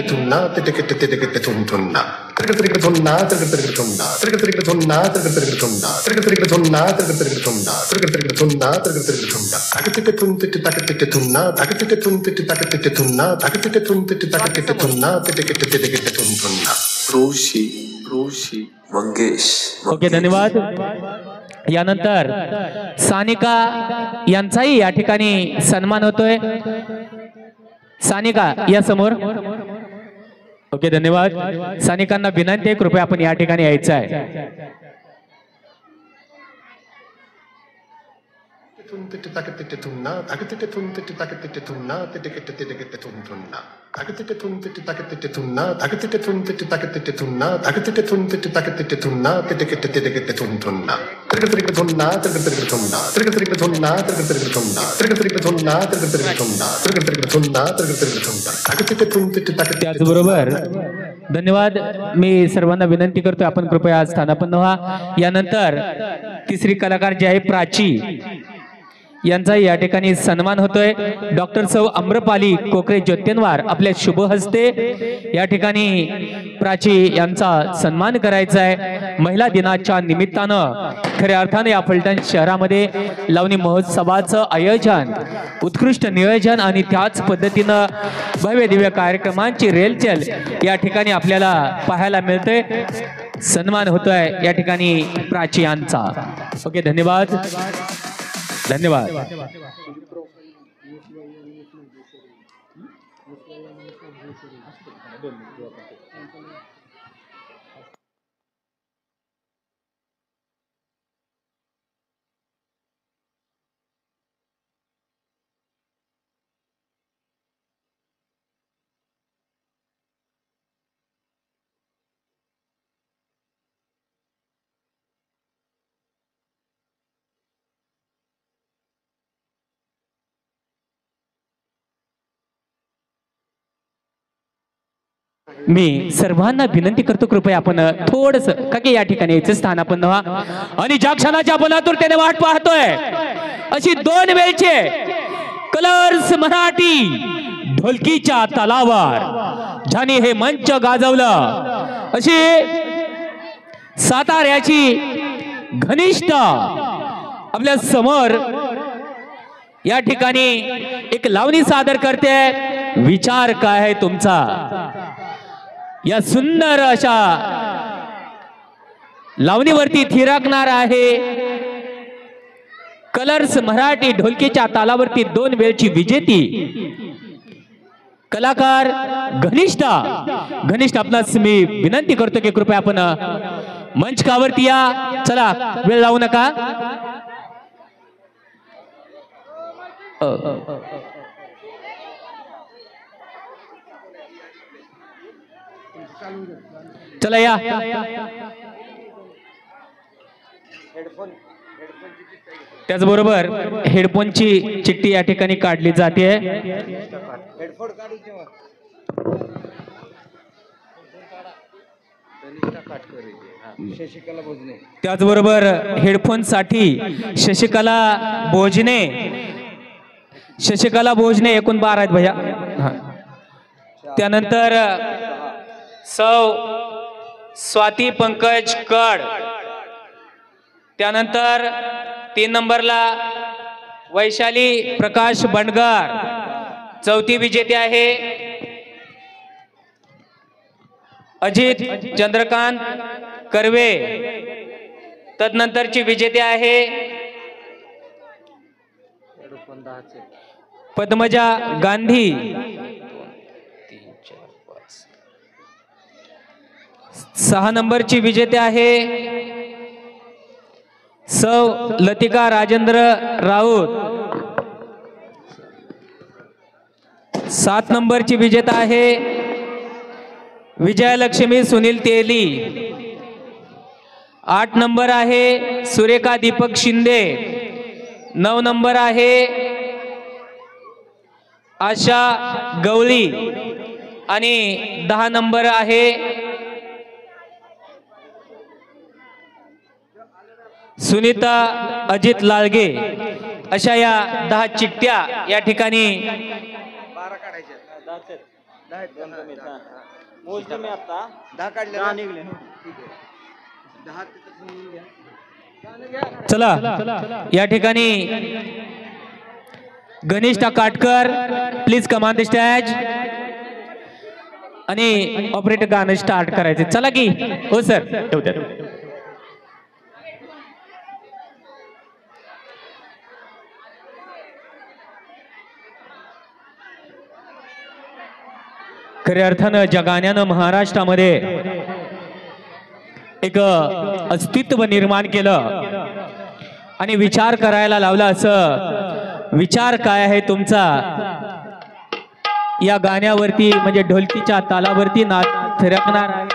मंगेश. ओके, धन्यवाद. यानंतर सानिका यांचाही या ठिकाणी सन्मान होतोय. सानिका या समोर. ओके, धन्यवाद. सानिकांना विनंती आहे, कृपया आपण या ठिकाणी यायचं आहे. त्याचबरोबर धन्यवाद. मी सर्वांना विनंती करतोय आपण कृपया स्थानापन्न व्हा. यानंतर तिसरी कलाकार जी आहे प्राची, यांचा या ठिकाणी सन्मान होतोय। डॉक्टर सौ अम्रपाली कोकरे ज्योतिन्वार आपल्या शुभ हस्ते या ठिकाणी प्राची यांचा सन्मान करायचा आहे। महिला दिनाच्या निमित्तानं खऱ्या अर्थाने या फलटण शहरामध्ये लावणी महोत्सवाचं आयोजन, उत्कृष्ट नियोजन आणि त्याच पद्धतीनं भव्य दिव्य कार्यक्रमांची रेलचेल या ठिकाणी आपल्याला पाहायला मिळते। सन्मान होतोय या ठिकाणी प्राची यांचा। ओके, धन्यवाद धन्यवाद। मी सर्वांना विनंती करतो, कृपया आपण थोडस की या ठिकाणी याचं स्थान आपण व्हा आणि ज्या क्षणाच्या आपण आतुरतेने वाट पाहतोय अशी 2 वेळचे कलर्स मराठी ढोलकीच्या तालावर ज्याने हे मंच गाजवलं अशी साताऱ्याची घनिष्ठ आपल्या समोर या ठिकाणी एक लावणी सादर करते। विचार काय आहे तुमचा या सुंदर अशा लावणीवरती थिरकणार आहे कलर्स मराठी ढोलकीच्या तालावरती 2 वेळची विजेती कलाकार घनिष्ठ आपणास मी विनंती करतो की कृपया आपण मंचकावरती या। चला, वेळ लावू नका। चला या। त्याचबरोबर हेडफोनची चिठ्ठी या ठिकाणी काढली जाते। त्याचबरोबर हेडफोन साठी शशिकला भोजने एकूण 12 आहेत भैया। त्यानंतर सौ स्वाती पंकज कड, त्यानंतर 3 नंबरला वैशाली प्रकाश बंडगर, 4थी विजेते आहे अजित चंद्रकांत कर्वे, तदनंतरची विजेते आहे पद्मजा गांधी, 6 नंबरची विजेते आहे सौ लतिका राजेंद्र राऊत, 7 नंबरची विजेता आहे विजयलक्ष्मी सुनील तेली, 8 नंबर आहे सुरेखा दीपक शिंदे, 9 नंबर आहे आशा गवळी आणि 10 नंबर आहे सुनीता अजित लाळगे। अशा या 10 चिठ्ठ्या या ठिकाणी 12 काढायच्या। 10 काढले निघले। चला या ठिकाणी Ghanishtha Katkar please come on the stage आणि ऑपरेटर गाणं स्टार्ट करायचे। चला की हो सर, ठेवतात। खऱ्या अर्थानं ज्या गाण्यानं महाराष्ट्रामध्ये एक अस्तित्व निर्माण केलं आणि विचार करायला लावला, असं विचार काय आहे तुमचा या गाण्यावरती म्हणजे ढोलकीच्या तालावरती नाच थिरकणार आहे।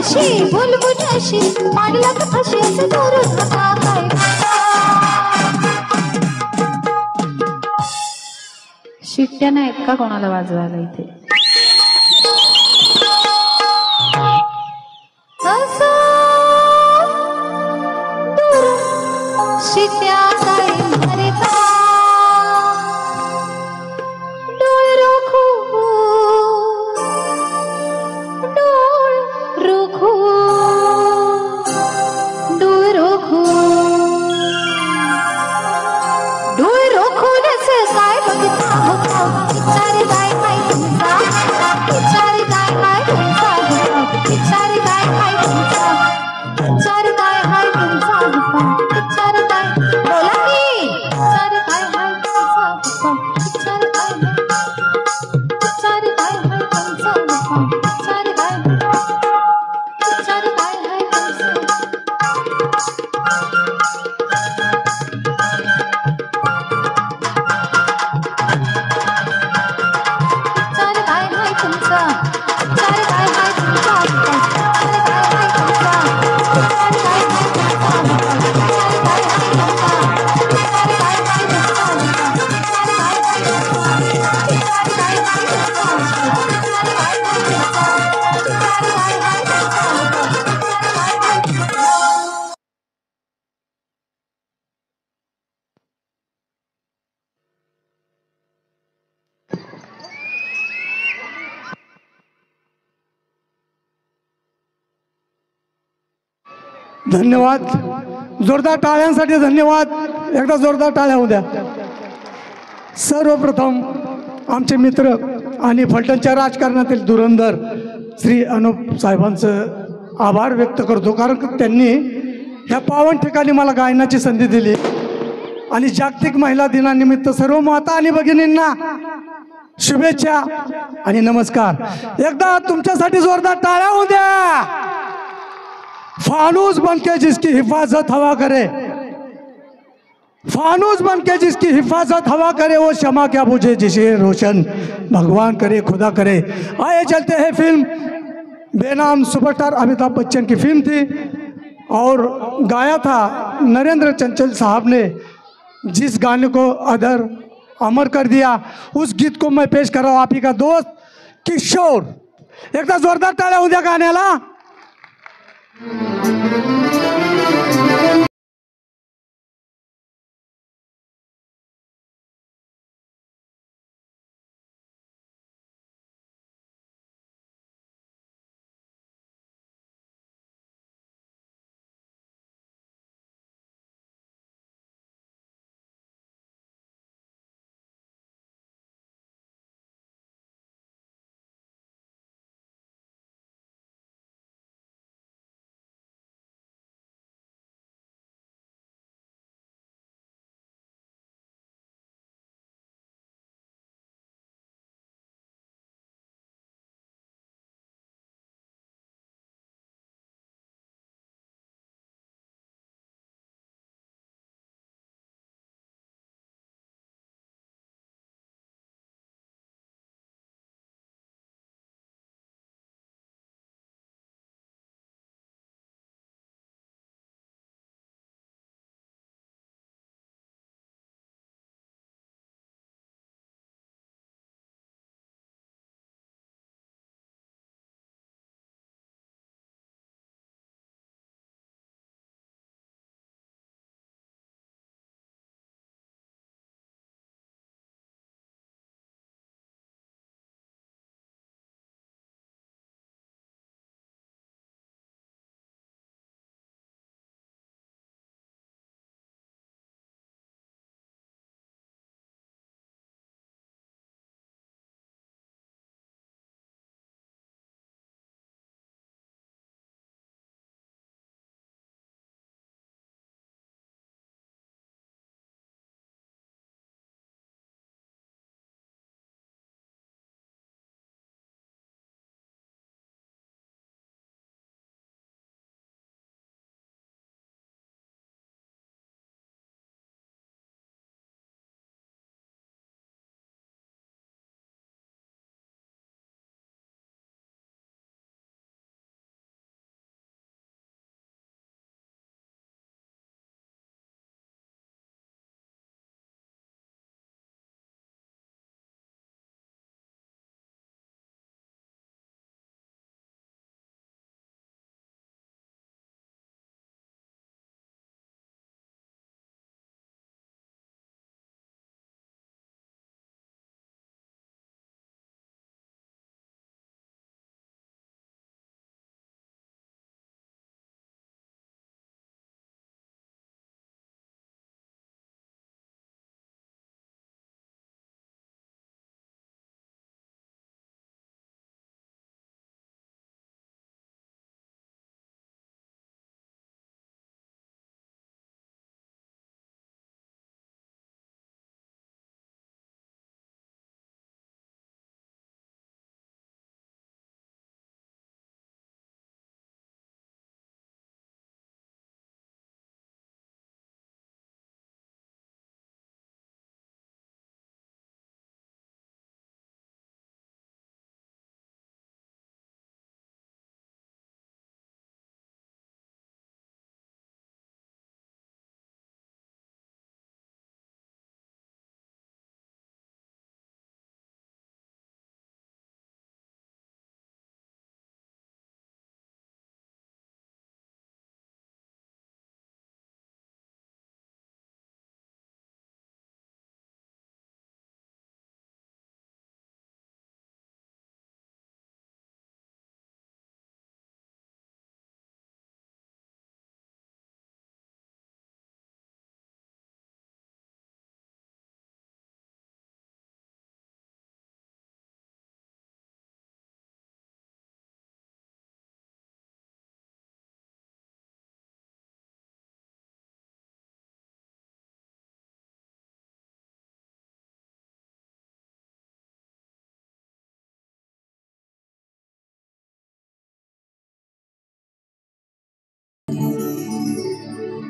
अशी बुलबुल अशी मांडला का फशी असे धरून नका काय शिट्ट्या नाहीत का कोणाला वाजवायला इथे शिट्या काय मरता डोळ रोखू डोळ रोखू डोळ रोखू डोळ रोखून काय बघता होता विचार काय काय तुमचा विचार काय काय तुमचा विचार काय काय तुमचा विचार काय हाय तुमचा विचार काय बोला की विचार काय हाय तुमचा विचार काय विचार काय हाय तुमचा विचार काय विचार काय हाय तुमचा विचार काय हाय तुमचा विचार काय हाय तुमचा विचार काय हाय तुमचा विचार काय हाय धन्यवाद. जोरदार टाळ्यांसाठी धन्यवाद. एकदा जोरदार टाळ्या होऊ द्या. सर्वप्रथम आमचे मित्र आणि फलटणच्या राजकारणातील धुरंधर श्री अनुप साहेबांचं आभार व्यक्त करतो, कारण त्यांनी ह्या पावन ठिकाणी मला गायनाची संधी दिली आणि जागतिक महिला दिनानिमित्त सर्व माता आणि भगिनींना शुभेच्छा आणि नमस्कार. एकदा तुमच्यासाठी जोरदार टाळ्या होऊ द्या. फानूस बनके जिसकी हिफाजत हवा करे, फानूस बनके जिसकी हिफाजत हवा करे, वो शमा क्या बुझे जिसे रोशन भगवान करे खुदा करे. आइए चलते हैं. फिल्म बेनाम सुपरस्टार अमिताभ बच्चन की फिल्म थी और गाया था नरेंद्र चंचल साहब ने. जिस गाने को अदर अमर कर दिया, उस गीत को मैं पेश कर रहा हूँ. आप ही का दोस्त किशोर. एकदा जोरदार टाळ्या होऊ द्या गाण्याला.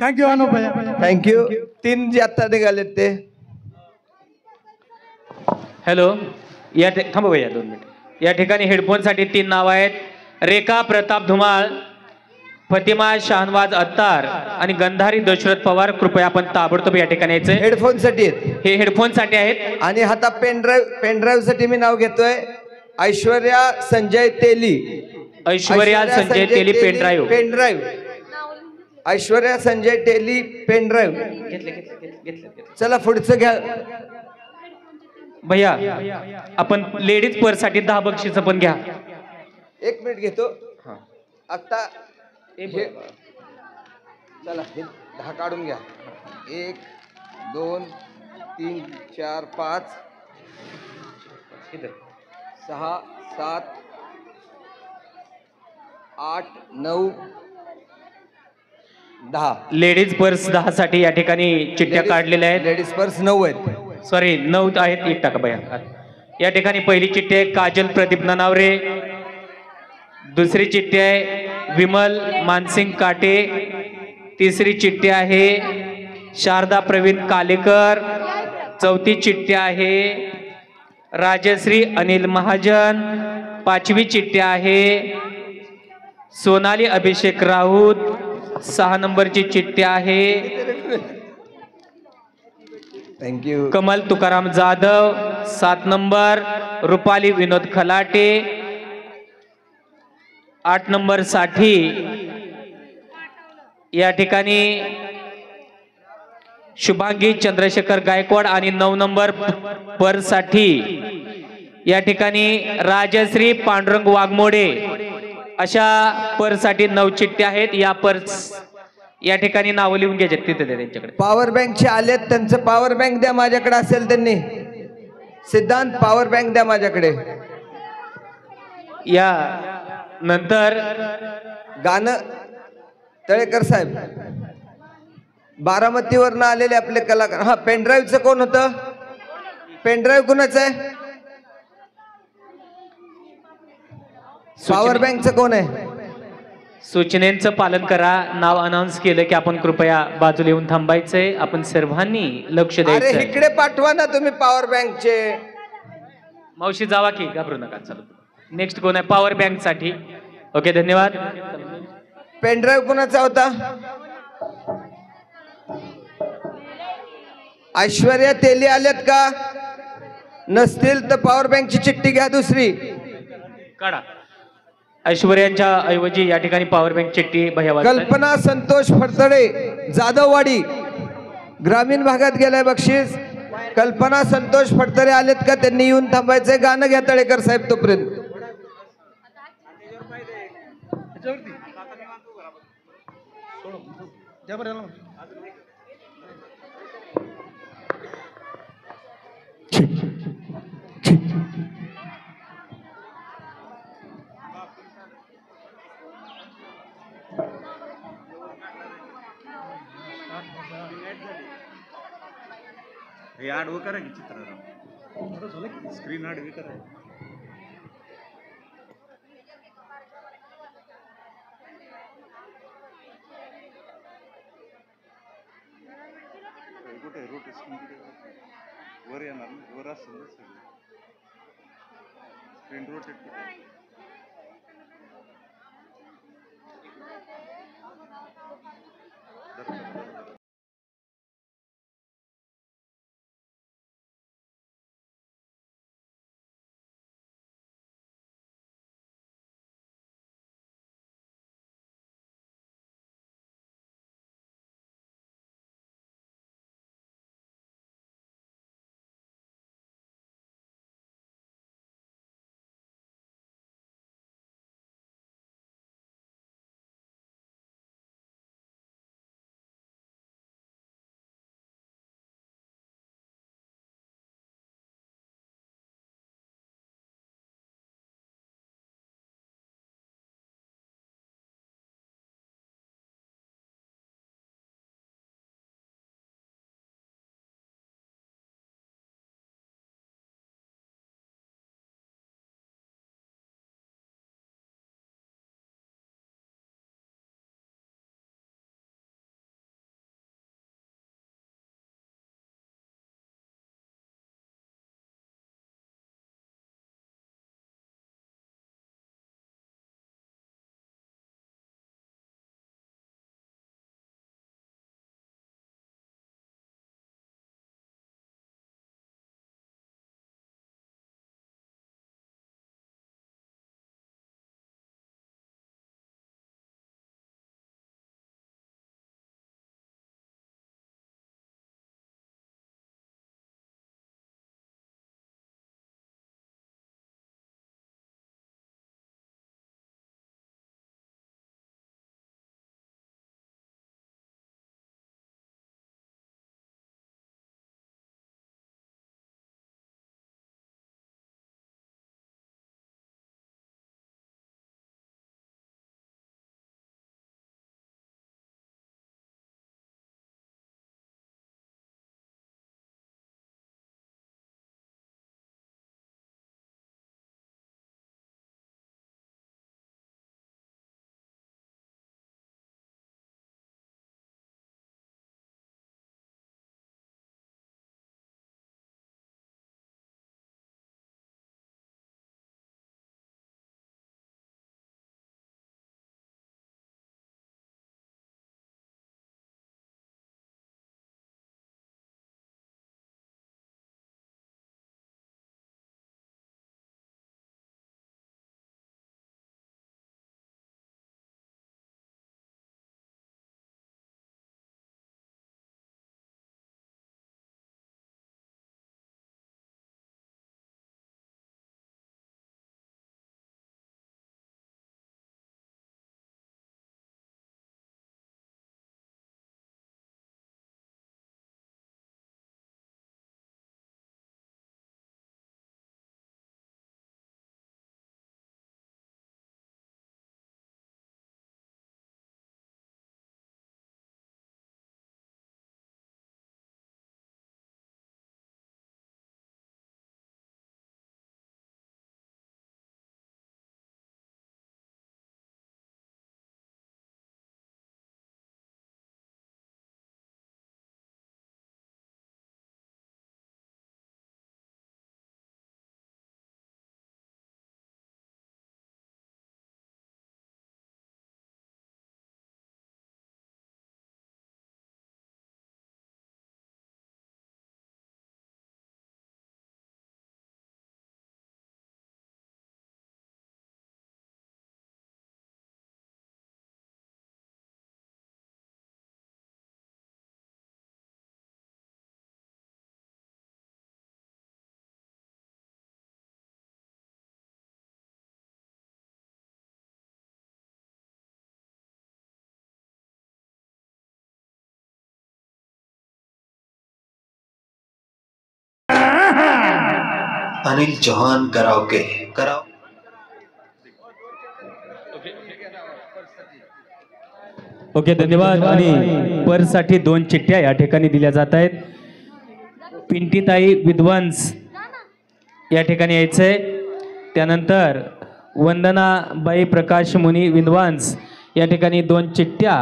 थँक्यू अनुप भैया थँक्यू. 3 जे आता निघालेत ते. हॅलो थांबा भैया 2 मिनिट. या ठिकाणी हेडफोनसाठी 3 नाव आहेत. रेखा प्रताप धुमाळ, फतिमा शाहनवाज अत्तार आणि गंधारी दशरथ पवार. कृपया आपण ताबडतोब या ठिकाणी यायचंय. हेडफोन साठी आहेत. हे हेडफोनसाठी आहेत. आणि आता पेनड्राईव्ह साठी मी नाव घेतोय. ऐश्वर्या संजय तेली. ऐश्वर्या संजय तेली पेनड्राईव्ह. ऐश्वर्या संजय तेली पेनड्राईव्ह. चला पुढचं घ्या भैया. आपण लेडीज पर्स साठी 10 बक्षीस पण घ्या. 1 मिनिट घेतो. आता चला हे 10 काढून घ्या. 1 2 3 4 5 6 7 8 9 10. लेडीज पर्स 10 साठी या ठिकाणी चिठ्ठ्या काढलेल्या आहेत. लेडीज पर्स 9 आहेत. सॉरी 9 आहेत. 1 टाका भैया. या ठिकाणी पहिली चिठ्ठी आहे काजल प्रदीप ननावरे. दुसरी चिठ्ठी आहे विमल मानसिंग काटे. तिसरी चिठ्ठी आहे शारदा प्रवीण कालेकर. चौथी चिठ्ठी आहे राजश्री अनिल महाजन. 5वी चिठ्ठी आहे सोनाली अभिषेक राऊत. 6 नंबरची चिठ्ठी आहे थँक्यू कमल तुकाराम जाधव. 7 नंबर रुपाली विनोद खलाटे. 8 नंबर साठी या ठिकाणी शुभांगी चंद्रशेखर गायकवाड. आणि 9 नंबर पर्स साठी या ठिकाणी राजश्री पांडुरंग वाघमोडे. अशा पर्स साठी 9 चिठ्ठ्या आहेत. या पर्स या ठिकाणी नावं लिहून घ्यायचे तिथे त्यांच्याकडे. पॉवर बँकचे आलेत. त्यांचं पॉवर बँक द्या माझ्याकडे असेल त्यांनी. सिद्धांत पॉवर बँक द्या माझ्याकडे. या नंतर गाणं तळेकर साहेब बारामतीवरनं आलेले आपले कलाकार. हा पेनड्राईव्हचं कोण होतं? पेनड्राईव्ह कुणाचं आहे? पॉवर बँकचं कोण आहे? सूचनेचं पालन करा. नाव अनाऊन्स केलं की आपण कृपया बाजूला येऊन थांबायचंय. आपण सर्वांनी लक्ष अरे द्यायचं. इकडे पाठवा ना तुम्ही पॉवर बँकचे. मावशी जावा की घाबरू नका. चालू नेक्स्ट कोण आहे पॉवर बँक साठी? ओके धन्यवाद. पेनड्राईव्ह कुणाचा होता? ऐश्वर्या तेली आल्यात का? नसतील तर पॉवर बँकची चिठ्ठी घ्या दुसरी. काढा. ऐश्वर्यांच्या ऐवजी या ठिकाणी पॉवर बँक चिठ्ठी भैया वाचतायत. कल्पना संतोष फडतडे जाधववाडी ग्रामीण भागात गेलाय बक्षीस. कल्पना संतोष फडतडे आलेत का? त्यांनी येऊन थांबायचंय. गाणं घ्या तळेकर साहेब तोपर्यंत. हे आडवं करा की चित्र स्क्रीन आडवी करा. कुठे रोटेशन वर येणार ना. वर असेल ना सगळं स्क्रीन रोटेट कुठे. अनिल चौहान कराओके कराओ. ओके, धन्यवाद. आणि परसाठी 2 चिठ्ठ्या या ठिकाणी दिल्या जात आहेत. पिंटीताई विद्वांस या ठिकाणी यायचंय. त्यानंतर वंदनाबाई प्रकाश मुनी विद्वांस या ठिकाणी 2 चिठ्ठ्या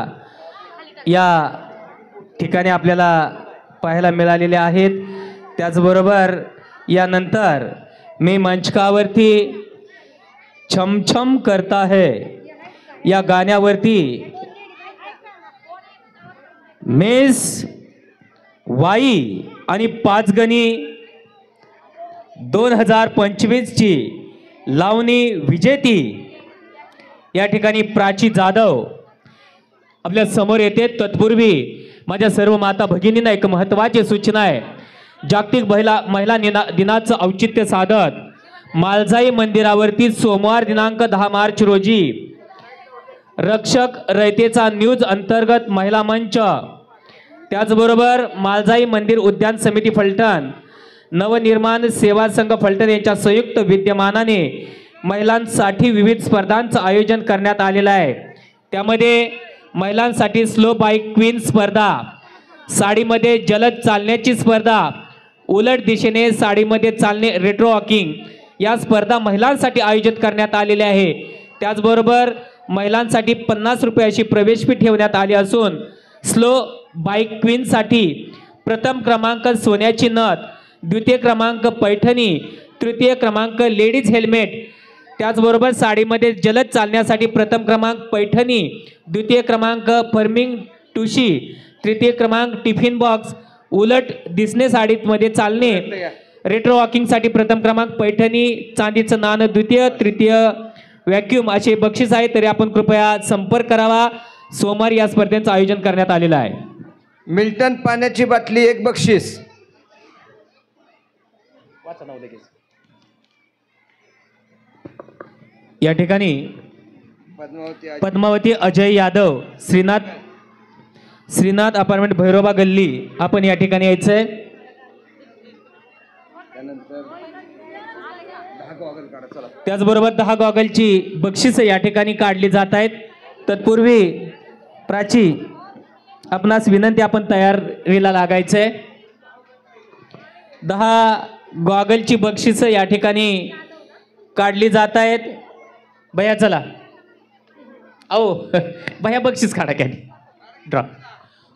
या ठिकाणी आपल्याला पाहायला मिळालेल्या आहेत. त्याचबरोबर यानंतर मी मंचकावरती छमछम करता है या गाण्यावरती मेस वाई आणि पाचगणी 2025 ची लावणी विजेती या ठिकाणी प्राची जाधव आपल्या समोर येते. तत्पूर्वी माझ्या सर्व माता भगिनींना एक महत्त्वाची सूचना आहे. जागतिक महिला दिनाचं औचित्य साधत मालजाई मंदिरावरती सोमवार दिनांक 10 मार्च रोजी रक्षक रयतेचा न्यूज अंतर्गत महिला मंच, त्याचबरोबर मालजाई मंदिर उद्यान समिती फलटण, नवनिर्माण सेवा संघ फलटण यांच्या संयुक्त विद्यमानाने महिलांसाठी विविध स्पर्धांचं आयोजन करण्यात आलेलं आहे. त्यामध्ये महिलांसाठी स्लो बाईक क्वीन स्पर्धा, साडीमध्ये जलद चालण्याची स्पर्धा, उलट दिशेने साडीमध्ये चालणे रेट्रो वॉकिंग या स्पर्धा महिलांसाठी आयोजित करण्यात आलेल्या आहे. त्याचबरोबर महिलांसाठी 50 रुपये अशी प्रवेश फी ठेवण्यात आली असून स्लो बाईक क्वीनसाठी प्रथम क्रमांक सोन्याची नथ, द्वितीय क्रमांक पैठणी, तृतीय क्रमांक लेडीज हेल्मेट, त्याचबरोबर साडीमध्ये जलद चालण्यासाठी प्रथम क्रमांक पैठणी, द्वितीय क्रमांक फर्मिंग टुशी, तृतीय क्रमांक टिफिन बॉक्स, उलट दिसणे साडीमध्ये चालणे रेट्रो वॉकिंगसाठी प्रथम क्रमांक पैठणी, चांदीचं नाणं द्वितीय, तृतीय व्हॅक्यूम असे बक्षीस आहे. तरी आपण कृपया संपर्क करावा. सोमवारी या स्पर्धेचं आयोजन करण्यात आलेलं आहे. मिल्टन पाण्याची बाटली 1 बक्षीस. या ठिकाणी पद्मावती अजय यादव, श्रीनाथ अपार्टमेंट भैरोबा गल्ली, आपण या ठिकाणी यायचंय. त्याचबरोबर 10 गॉगलची बक्षीस या ठिकाणी काढली जात आहेत. तत्पूर्वी प्राची आपणास विनंती, आपण तयारीला लागायचंय. 10 गॉगलची बक्षीस या ठिकाणी काढली जात आहेत. भैया चला, अहो भैया बक्षीस काढा कॅनी ड्रॉ.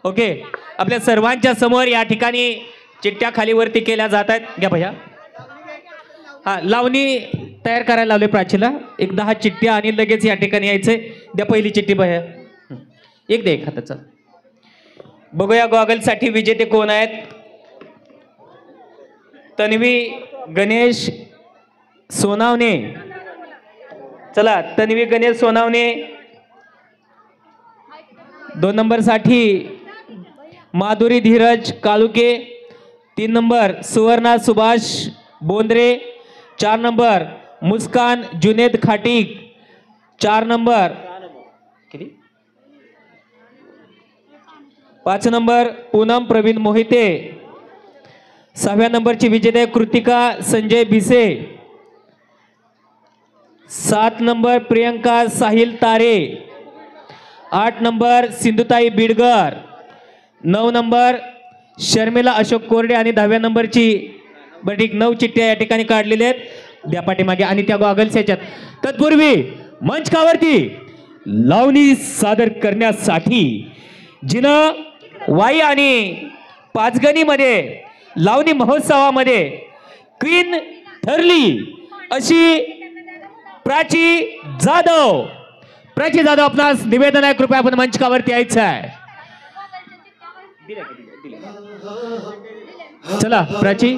ओके, आपल्या सर्वांच्या समोर या ठिकाणी चिठ्ठ्या खालीवरती केल्या जात आहेत. घ्या भैया. हा, लावणी तयार करायला लावले प्राचीला. 10 चिठ्ठ्या आणि लगेच या ठिकाणी यायचंय. द्या पहिली चिठ्ठी भैया. एक दे, एक हाताचा. बघूया गॉगलसाठी विजेते कोण आहेत. तन्वी गणेश सोनावणे. चला, तन्वी गणेश सोनावणे. 2 नंबर साठी माधुरी धीरज कालुके. 3 नंबर सुवर्णा सुभाष बोंद्रे. 4 नंबर मुस्कान जुनेद खाटीक. 4 नंबर किती 5 नंबर पूनम प्रवीण मोहिते. 6व्या नंबरची विजेते कृतिका संजय भिसे. 7 नंबर प्रियंका साहिल तारे. 8 नंबर सिंधुताई बिडगर. 9 नंबर शर्मिला अशोक कोरडे. आणि 10व्या नंबरची बटीक 9 चिठ्ठ्या या ठिकाणी काढलेल्या आहेत. द्या पाठीमागे आणि त्या गॉगल्स याच्यात. तत्पूर्वी मंचकावरती लावणी सादर करण्यासाठी जिनं वाई आणि पाचगणीमध्ये लावणी महोत्सवामध्ये क्वीन ठरली अशी प्राची जाधव. प्राची जाधव आपणास निवेदन आहे, कृपया आपण मंचकावरती यायचं आहे. चला प्राची.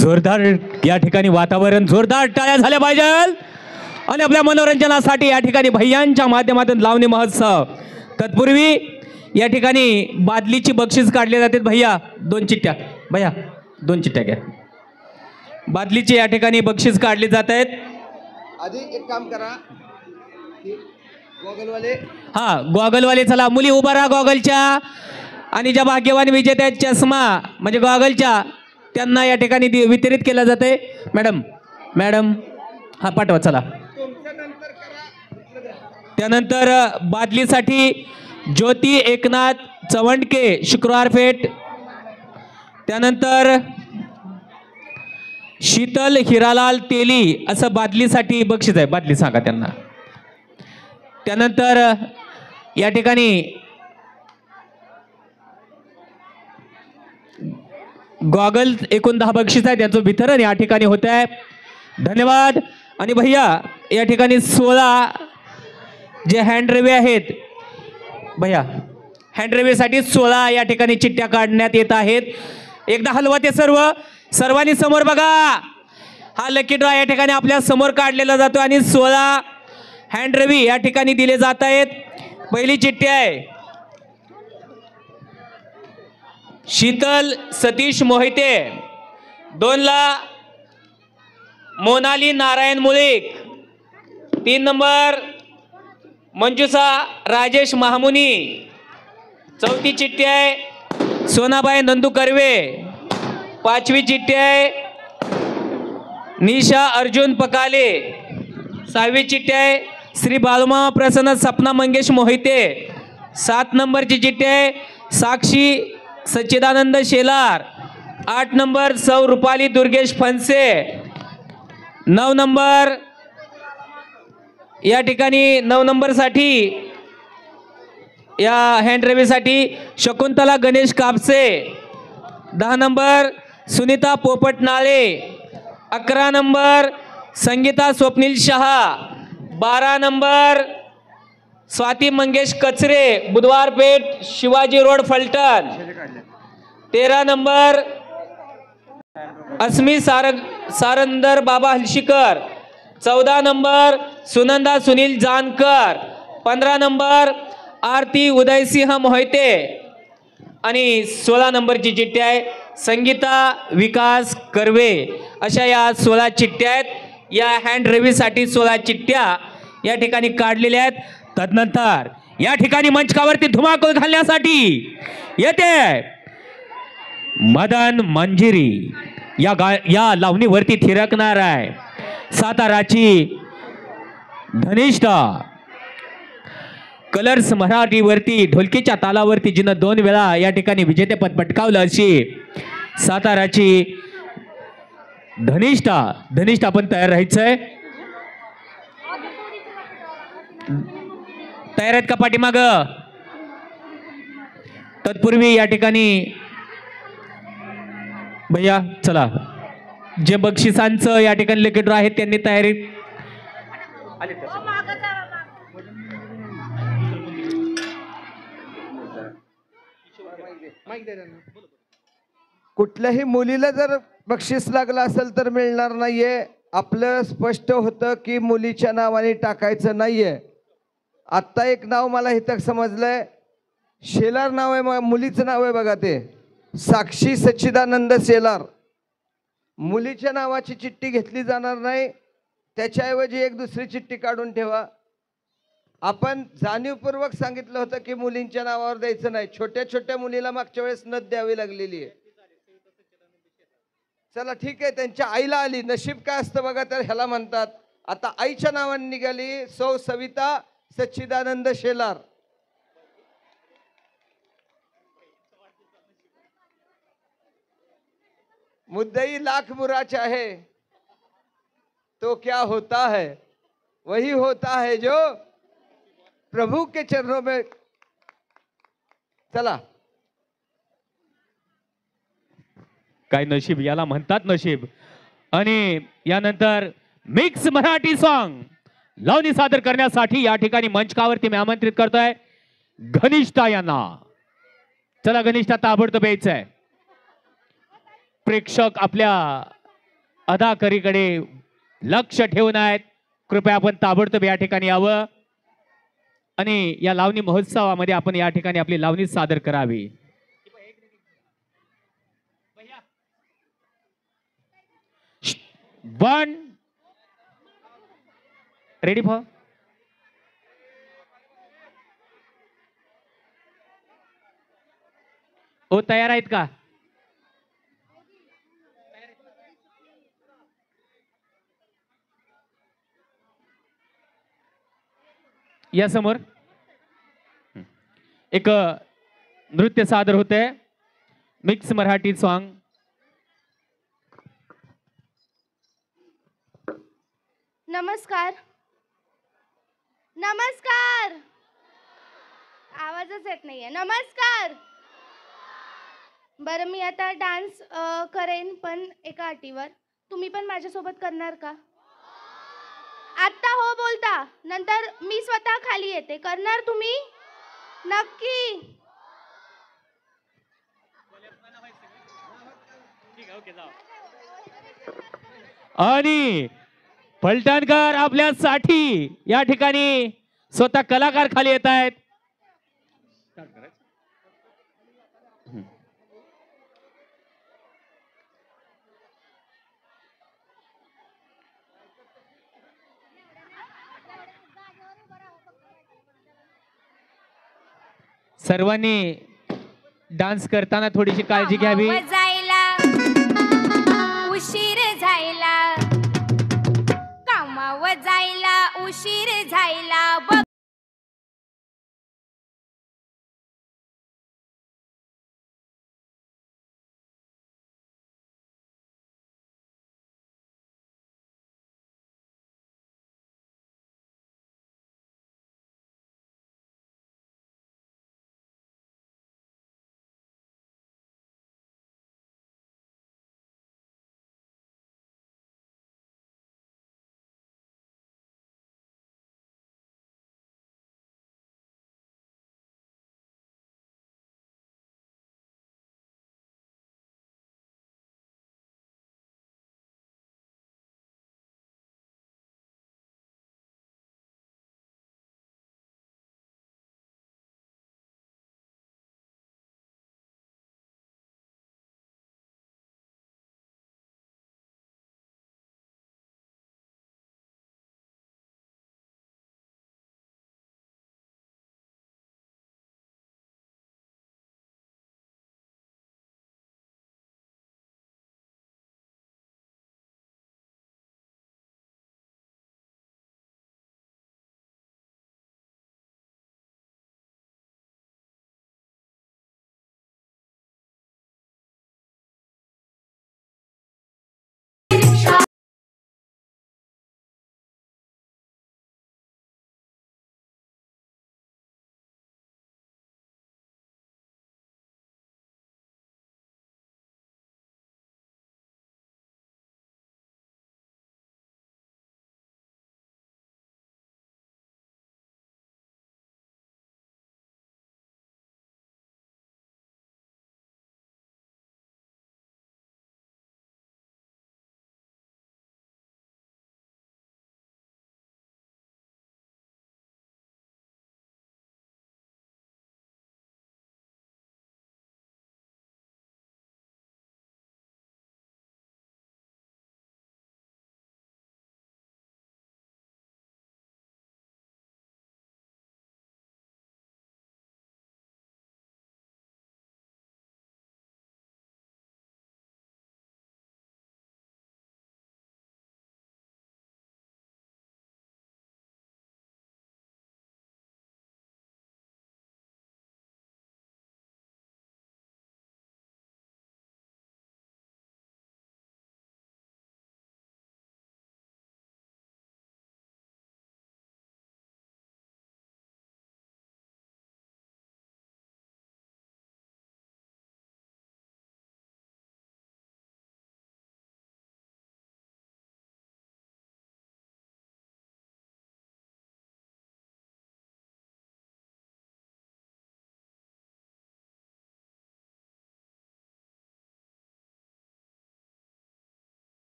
जोरदार या ठिकाणी वातावरण, जोरदार टाळ्या झाल्या पाहिजे. आणि आपल्या मनोरंजनासाठी या ठिकाणी भैयांच्या माध्यमातून लावणी महोत्सव. तत्पूर्वी या ठिकाणी बादलीची बक्षीस काढले जाते. भैया 2 चिठ्ठ्या, भैया 2 चिठ्ठ्या घ्या. बादलीची या ठिकाणी बक्षीस काढले जात आहेत. आधी एक काम करा, गॉगलवाले, हा गॉगलवाले चला, मुली उभा राहा गॉगलच्या. आणि ज्या भाग्यवान विजेत्या चष्मा म्हणजे गॉगलच्या, त्यांना या ठिकाणी वितरित केला जाते. मॅडम मॅडम हा पाठवा चला. त्यानंतर बादलीसाठी ज्योती एकनाथ चवंडके शुक्रवार पेठ. त्यानंतर शीतल हिरालाल तेली असं बादलीसाठी बक्षीस आहे. बादली सांगा त्यांना. त्यानंतर या ठिकाणी गॉगल एकूण 10 बक्षीस आहे, त्यांचं वितरण या ठिकाणी होत आहे. धन्यवाद. आणि भैया या ठिकाणी 16 जे हँडरेवे आहेत, भैया हँडरेवेसाठी 16 या ठिकाणी चिठ्ठ्या काढण्यात येत आहेत. एकदा हलवा ते सर्वांनी समोर बघा. हा लकी ड्रॉ या ठिकाणी आपल्या समोर काढलेला जातो आणि 16 हँडरेवी या ठिकाणी दिले जात आहेत. पहिली चिठ्ठी आहे शीतल सतीश मोहिते. 2 ला मोनाली नारायण मुळीक. 3 नंबर मंजुषा राजेश महामुनी. 4थी चिठ्ठी आहे सोनाबाई नंदू कर्वे. 5वी चिठ्ठी आहे निशा अर्जुन पकाले. 6वी चिठ्ठी आहे श्री बालमा प्रसन्न सपना मंगेश मोहिते. 7 नंबरची चिठ्ठी आहे साक्षी सच्चिदानंद शेलार. 8 नंबर सौ रुपाली दुर्गेश फनसे. 9 नंबर या ठिकाणी 9 नंबरसाठी या हँडरेवेसाठी शकुंतला गणेश कापसे. 10 नंबर सुनीता पोपट नाळे. 11 नंबर संगीता स्वप्नील शहा. 12 नंबर स्वाती मंगेश कचरे बुधवार पेठ शिवाजी रोड फलटण. 13 नंबर अस्मी सारंदर बाबा हलशीकर. 14 नंबर सुनंदा सुनील जानकर. 15 नंबर आरती उदयसिंह मोहिते. आणि 16 नंबरची चिठ्ठी आहे संगीता विकास कर्वे. अशा या 16 चिठ्ठ्या आहेत. या हँड रेव्हीसाठी 16 चिठ्ठ्या या ठिकाणी काढलेल्या आहेत. तदनंतर या ठिकाणी मंचकावरती धुमाकूळ घालण्यासाठी येते मदन मंजिरी. या लावणीवरती थिरकणार आहे साताराची धनिष्ठा. कलर्स मराठीवरती ढोलकीच्या तालावरती जिनं 2 वेळा या ठिकाणी विजेतेपद पटकावलं अशी साताराची धनिष्ठा पण तयार राहायचंय. तयार आहेत का पाठीमाग? तत्पूर्वी या ठिकाणी भैया चला जे बक्षिसांचं या ठिकाणी लिखित आहेत त्यांनी तयारी कुठल्याही मुलीला जर बक्षीस लागलं असेल तर मिळणार नाहीये. आपलं स्पष्ट होतं की मुलीच्या नावाने टाकायचं नाहीये. आत्ता एक नाव मला इथं समजलंय, शेलार नाव आहे, मुलीचं नाव आहे बघा, ते साक्षी सच्चिदानंद शेलार. मुलीच्या नावाची चिठ्ठी घेतली जाणार नाही, त्याच्याऐवजी एक दुसरी चिठ्ठी काढून ठेवा. आपण जाणीवपूर्वक सांगितलं होतं की मुलींच्या नावावर द्यायचं नाही. छोट्या छोट्या मुलीला मागच्या वेळेस नथ द्यावी लागलेली आहे. चला ठीक आहे, त्यांच्या आईला आली, नशीब काय असतं बघा, तर ह्याला म्हणतात. आता आईच्या नावाने निघाली सौ सविता सच्चिदानंद शेलार. मुद्दई लाख बुरा चाहे तो क्या होता है, वही होता है जो प्रभु के चरणों में. चला, काय नशीब याला म्हणतात, नशीब. आणि यानंतर मिक्स मराठी सॉन्ग लावणी सादर करण्यासाठी या ठिकाणी मंचकावरती मी आमंत्रित करतोय घनिष्ठा यांना. चला घनिष्ठा ताबडतोब यायचंय. प्रेक्षक आपल्या अदाकरीकडे लक्ष ठेवून आहेत. कृपया आपण ताबडतोब या ठिकाणी यावं आणि या लावणी महोत्सवामध्ये आपण या ठिकाणी आपली लावणी सादर करावी. वन रेडी फॉर ओ तयार आहेत का? या समोर एक नृत्य सादर होते. Mix Marathi song. नमस्कार. नमस्कार. आवाजच येत नाहीये. नमस्कार. बरं मी आता डान्स करेन पण एका अटीवर. तुम्ही पण माझ्यासोबत करणार का? आत्ता हो बोलता, नंतर मी स्वतः खाली येते. करणार तुम्ही? नक्की. आणि फलटणकर आपल्यासाठी या ठिकाणी स्वतः कलाकार खाली येत आहेत. सर्वांनी डान्स करताना थोडीशी काळजी घ्यावी. जायला उशीर झायला, कामावर जायला उशीर झायला.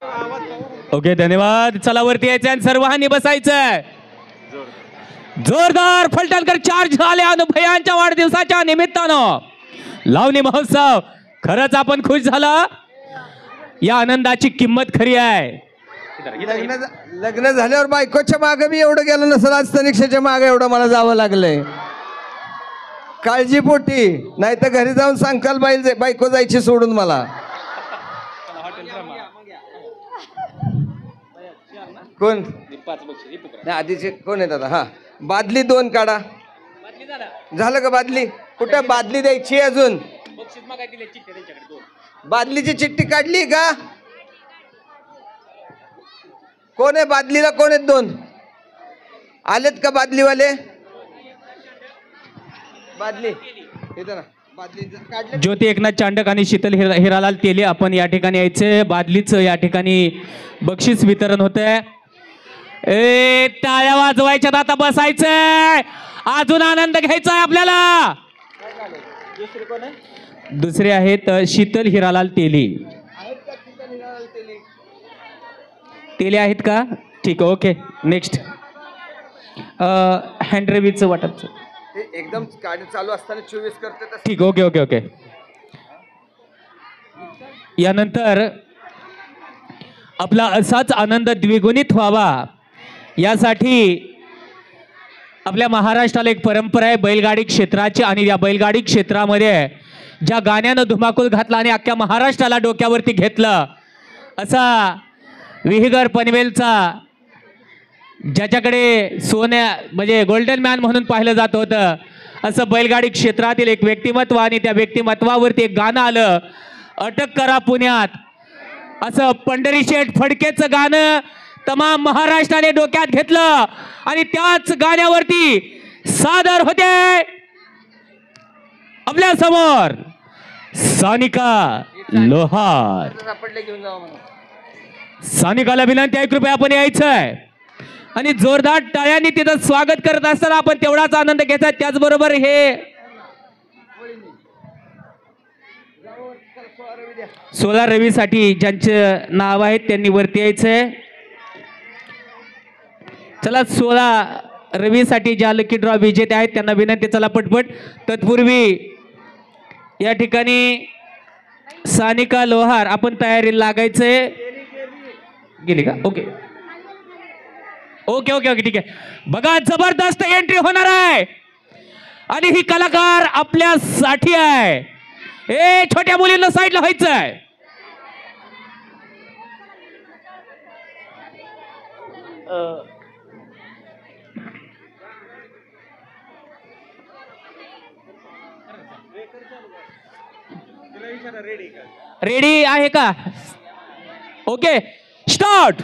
ओके, धन्यवाद. चला वरती यायचं आणि सर्वांनी बसायचं. जोरदार फलटणकर चार्ज झाले अनुभयांच्या वाढदिवसाच्या निमित्तानं. लावणी महोत्सव खरंच आपण खुश झाला. या आनंदाची किंमत खरी आहे. लग्न झाल्यावर बायकोच्या मागे मी एवढं गेलो नसेल, आज तनिक्षाच्या मागे एवढं मला जावं लागलंय काळजीपोटी. नाही तर घरी जाऊन सांगकाल बायको जायची सोडून मला. कोण नाही आधीचे कोण आहे दादा? हा, बादली 2 काढा. झालं का बादली? कुठं बादली द्यायची अजून? बादलीची चिठ्ठी काढली का? कोण आहे बादलीला? कोण आहेत 2? आलेत का बादलीवाले? बादली इथं ना, बादली काढले. ज्योती एकनाथ चांडक आणि शीतल हिरालाल तेली आपण या ठिकाणी यायचे. बादलीचं या ठिकाणी बक्षीस वितरण होतंय. टाळ्या वाजवायच्यात, आता बसायचंय. अजून आनंद घ्यायचा आहे आपल्याला. दुसरे आहेत शीतल हिरालाल तेली. तेली आहेत का? ठीक आहे, ओके. नेक्स्ट हँड्रेवीचं वाटप. एकदम गाडी चालू असताना 24 करते. ठीक, ओके ओके ओके. यानंतर आपला असाच आनंद द्विगुणित व्हावा यासाठी आपल्या महाराष्ट्राला एक परंपरा आहे बैलगाडी क्षेत्राची. आणि या बैलगाडी क्षेत्रामध्ये ज्या गाण्यानं धुमाकूळ घातला आणि अख्ख्या महाराष्ट्राला डोक्यावरती घेतलं, असा विहिगर पनवेलचा, ज्याच्याकडे सोन्या म्हणजे गोल्डन मॅन म्हणून पाहिलं जात होतं, असं बैलगाडी क्षेत्रातील एक व्यक्तिमत्व. आणि त्या व्यक्तिमत्वावरती एक गाणं आलं, अटक करा पुण्यात, असं पंढरीशेठ फडकेचं गाणं तमाम महाराष्ट्राने डोक्यात घेतलं. आणि त्याच गाण्यावरती सादर होते आपल्या समोर सानिका लोहार. सानिकाला विनंती आहे, कृपया आपण यायचंय. आणि जोरदार टाळ्यांनी तिथं स्वागत करत असताना आपण तेवढाच आनंद घ्यायचा. त्याचबरोबर हे 16 रवीसाठी ज्यांचे नाव आहेत त्यांनी वरती यायचंय. चला, 16 रवीसाठी ज्या लकी ड्रॉ विजेते आहेत त्यांना विनंती, चला पटपट. तत्पूर्वी या ठिकाणी सानिका लोहार आपण तयारी लागायचंय. गेली का? ओके ओके ओके ओके, ठीक आहे. बघा, जबरदस्त एंट्री होणार आहे आणि ही कलाकार आपल्यासाठी आहे. ए, छोट्या मुलींना साईडला व्हायचंय. रेडी आहे का? Okay, start.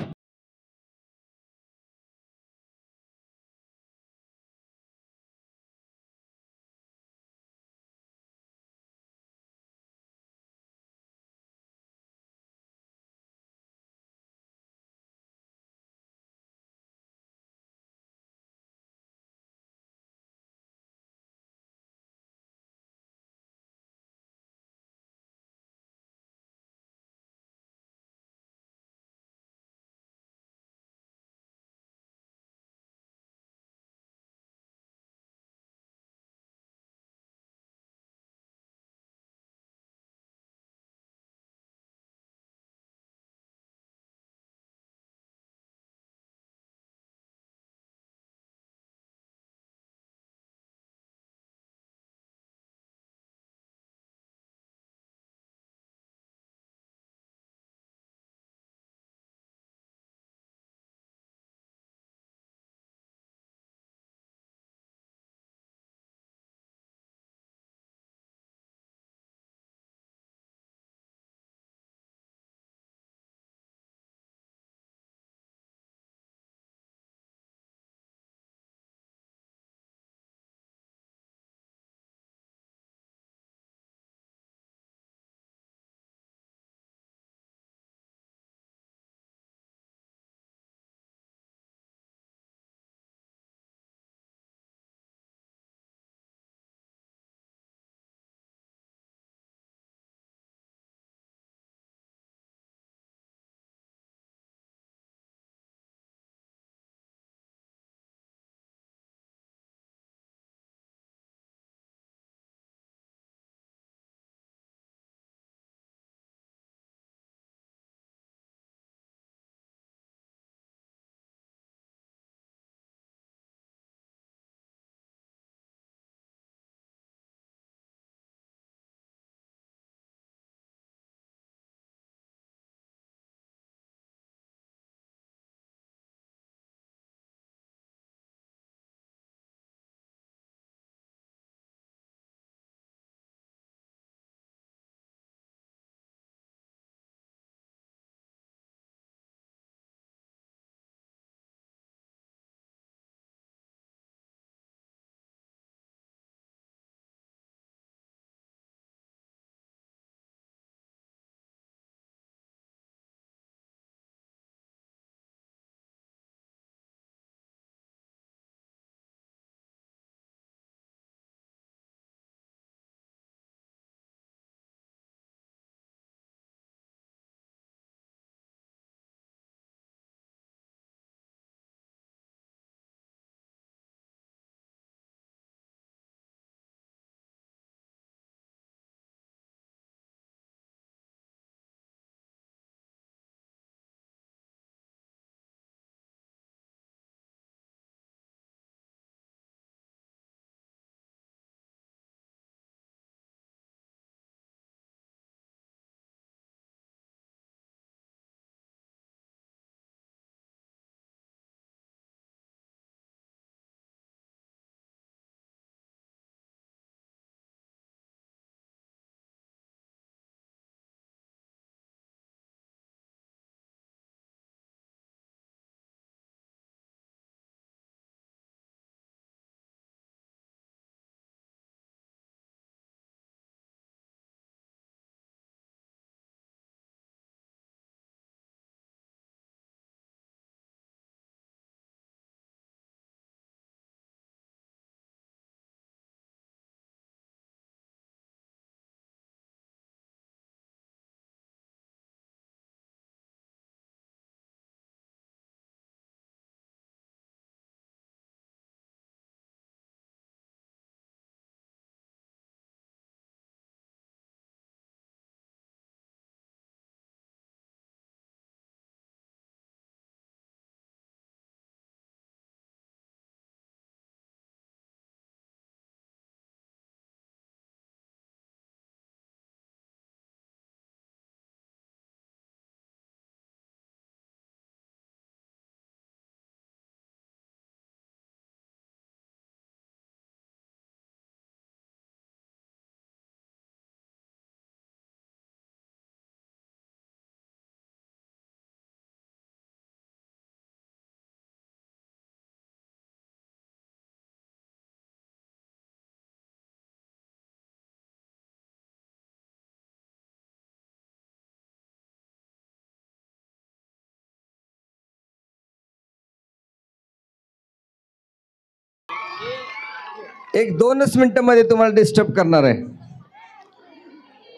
एक 2च मिनिटांमध्ये तुम्हाला डिस्टर्ब करणार आहे.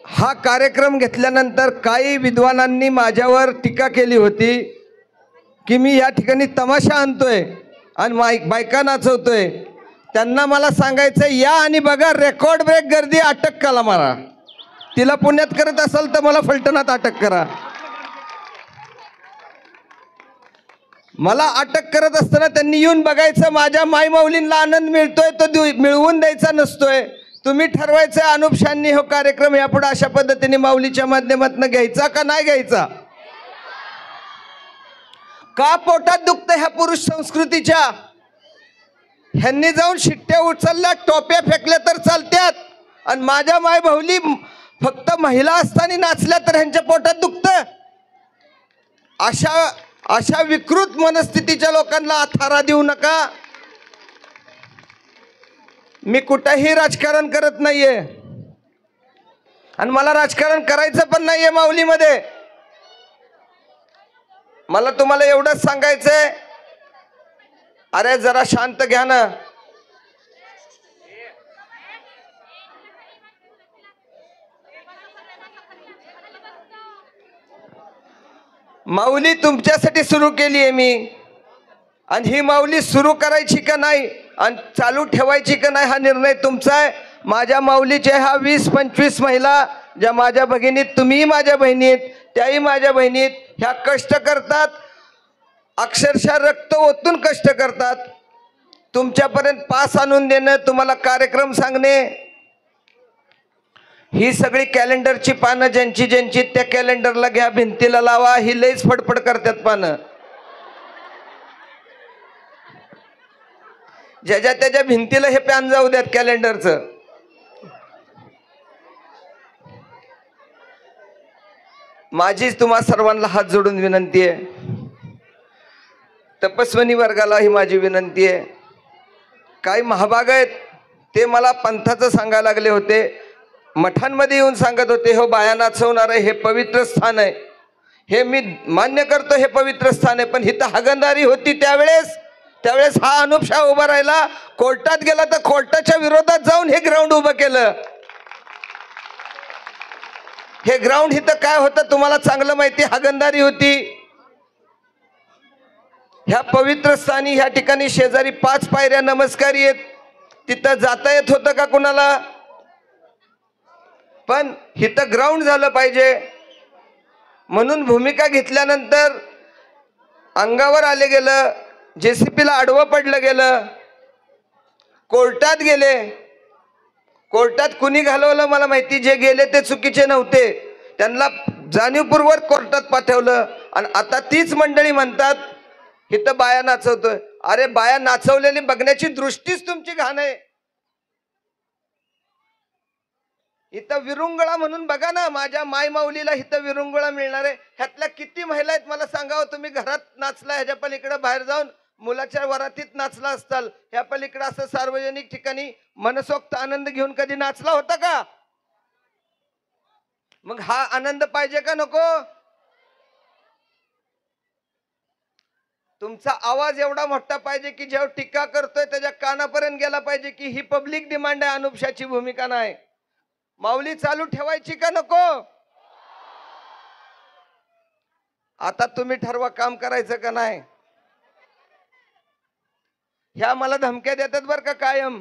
हा कार्यक्रम घेतल्यानंतर काही विद्वानांनी माझ्यावर टीका केली होती की मी या ठिकाणी तमाशा आणतोय आणि बायका नाचवतोय. त्यांना मला सांगायचं, या आणि बघा रेकॉर्ड ब्रेक गर्दी, अटक करा मला. तिला पुण्यात करत असाल तर मला फलटणात अटक करा. मला अटक करत असताना त्यांनी येऊन बघायचं, माझ्या माईमाऊलींना आनंद मिळतोय तो मिळवून द्यायचा नसतोय. तुम्ही ठरवायचं अनुपशांनी हो कार्यक्रम यापुढे अशा पद्धतीने माऊलीच्या माध्यमातून घ्यायचा का नाही घ्यायचा. का पोटात दुखतं ह्या पुरुष संस्कृतीच्या. ह्यांनी जाऊन शिट्ट्या उचलल्या, टोप्या फेकल्या तर चालत्यात, आणि माझ्या माय भाऊली फक्त महिला असताना नाचल्या तर ह्यांच्या पोटात दुखतं. अशा विकृत मनस्थितीच्या लोकांना आथारा देऊ नका. मी कुठेही राजकारण करत नाहीये आणि मला राजकारण करायचं पण नाहीये माऊलीमध्ये. मला तुम्हाला एवढंच सांगायचंय, अरे जरा शांत घ्या ना. माऊली तुमच्यासाठी सुरू केली आहे मी, आणि ही माऊली सुरू करायची का नाही आणि चालू ठेवायची का नाही हा निर्णय तुमचा आहे. माझ्या माऊलीच्या ह्या 20-25 महिला ज्या माझ्या भगिनीत, तुम्ही माझ्या बहिणीत, त्याही माझ्या बहिणीत, ह्या कष्ट करतात, अक्षरशः रक्त ओतून कष्ट करतात. तुमच्यापर्यंत पास आणून देणं, तुम्हाला कार्यक्रम सांगणे, ही सगळी कॅलेंडरची पानं ज्यांची ज्यांची त्या कॅलेंडरला घ्या, भिंतीला लावा. ही लईच फडफड करतात पानं. ज्याच्या त्याच्या भिंतीला हे पॅन जाऊ द्यात कॅलेंडरचं. माझीच तुम्हा सर्वांना हात जोडून विनंती आहे, तपस्विनी वर्गाला ही माझी विनंती आहे. काही महाभाग आहेत ते मला पंथाचं सांगायला लागले होते, मठांमध्ये येऊन सांगत होते, हो बाया नाचवणार आहे, हे पवित्र स्थान आहे. हे मी मान्य करतो, हे पवित्र स्थान आहे, पण हिथं हागंदारी होती त्यावेळेस हा अनुपशाह उभा राहिला. कोर्टात गेला तर कोर्टाच्या विरोधात जाऊन हे ग्राउंड उभं केलं. हे ग्राउंड इथं काय होतं तुम्हाला चांगलं माहिती, हागंदारी होती. ह्या पवित्र स्थानी ह्या ठिकाणी शेजारी 5 पायऱ्या नमस्कारी आहेत, तिथं जाता येत होतं का कुणाला. पण इथं ग्राउंड झालं पाहिजे म्हणून भूमिका घेतल्यानंतर अंगावर आले गेलं, JCPला आडवं पडलं गेलं, कोर्टात गेले. कोर्टात कुणी घालवलं मला माहिती, जे गेले ते चुकीचे नव्हते, त्यांना जाणीवपूर्वक कोर्टात पाठवलं. आणि आता तीच मंडळी म्हणतात इथं बाया नाचवतोय. अरे बाया नाचवलेली बघण्याची दृष्टीच तुमची घाण आहे. इथं विरुंगळा म्हणून बघा ना, माझ्या माईमाऊलीला इथं विरुंगळा मिळणार आहे. ह्यातल्या किती महिला आहेत मला सांगावं. तुम्ही घरात नाचला, ह्याच्या पलीकडे बाहेर जाऊन मुलाच्या वरातीत नाचला असताल, ह्या पलीकडे असं सार्वजनिक ठिकाणी मनसोक्त आनंद घेऊन कधी नाचला होता का. मग हा आनंद पाहिजे का नको. तुमचा आवाज एवढा मोठा पाहिजे की जेव्हा टीका करतोय त्याच्या कानापर्यंत गेला पाहिजे की ही पब्लिक डिमांड आहे, अनुपशाची भूमिका नाही. माऊली चालू ठेवायची का नको. आता तुम्ही ठरवा काम करायचं का नाही. ह्या मला धमक्या देतात बरं का कायम.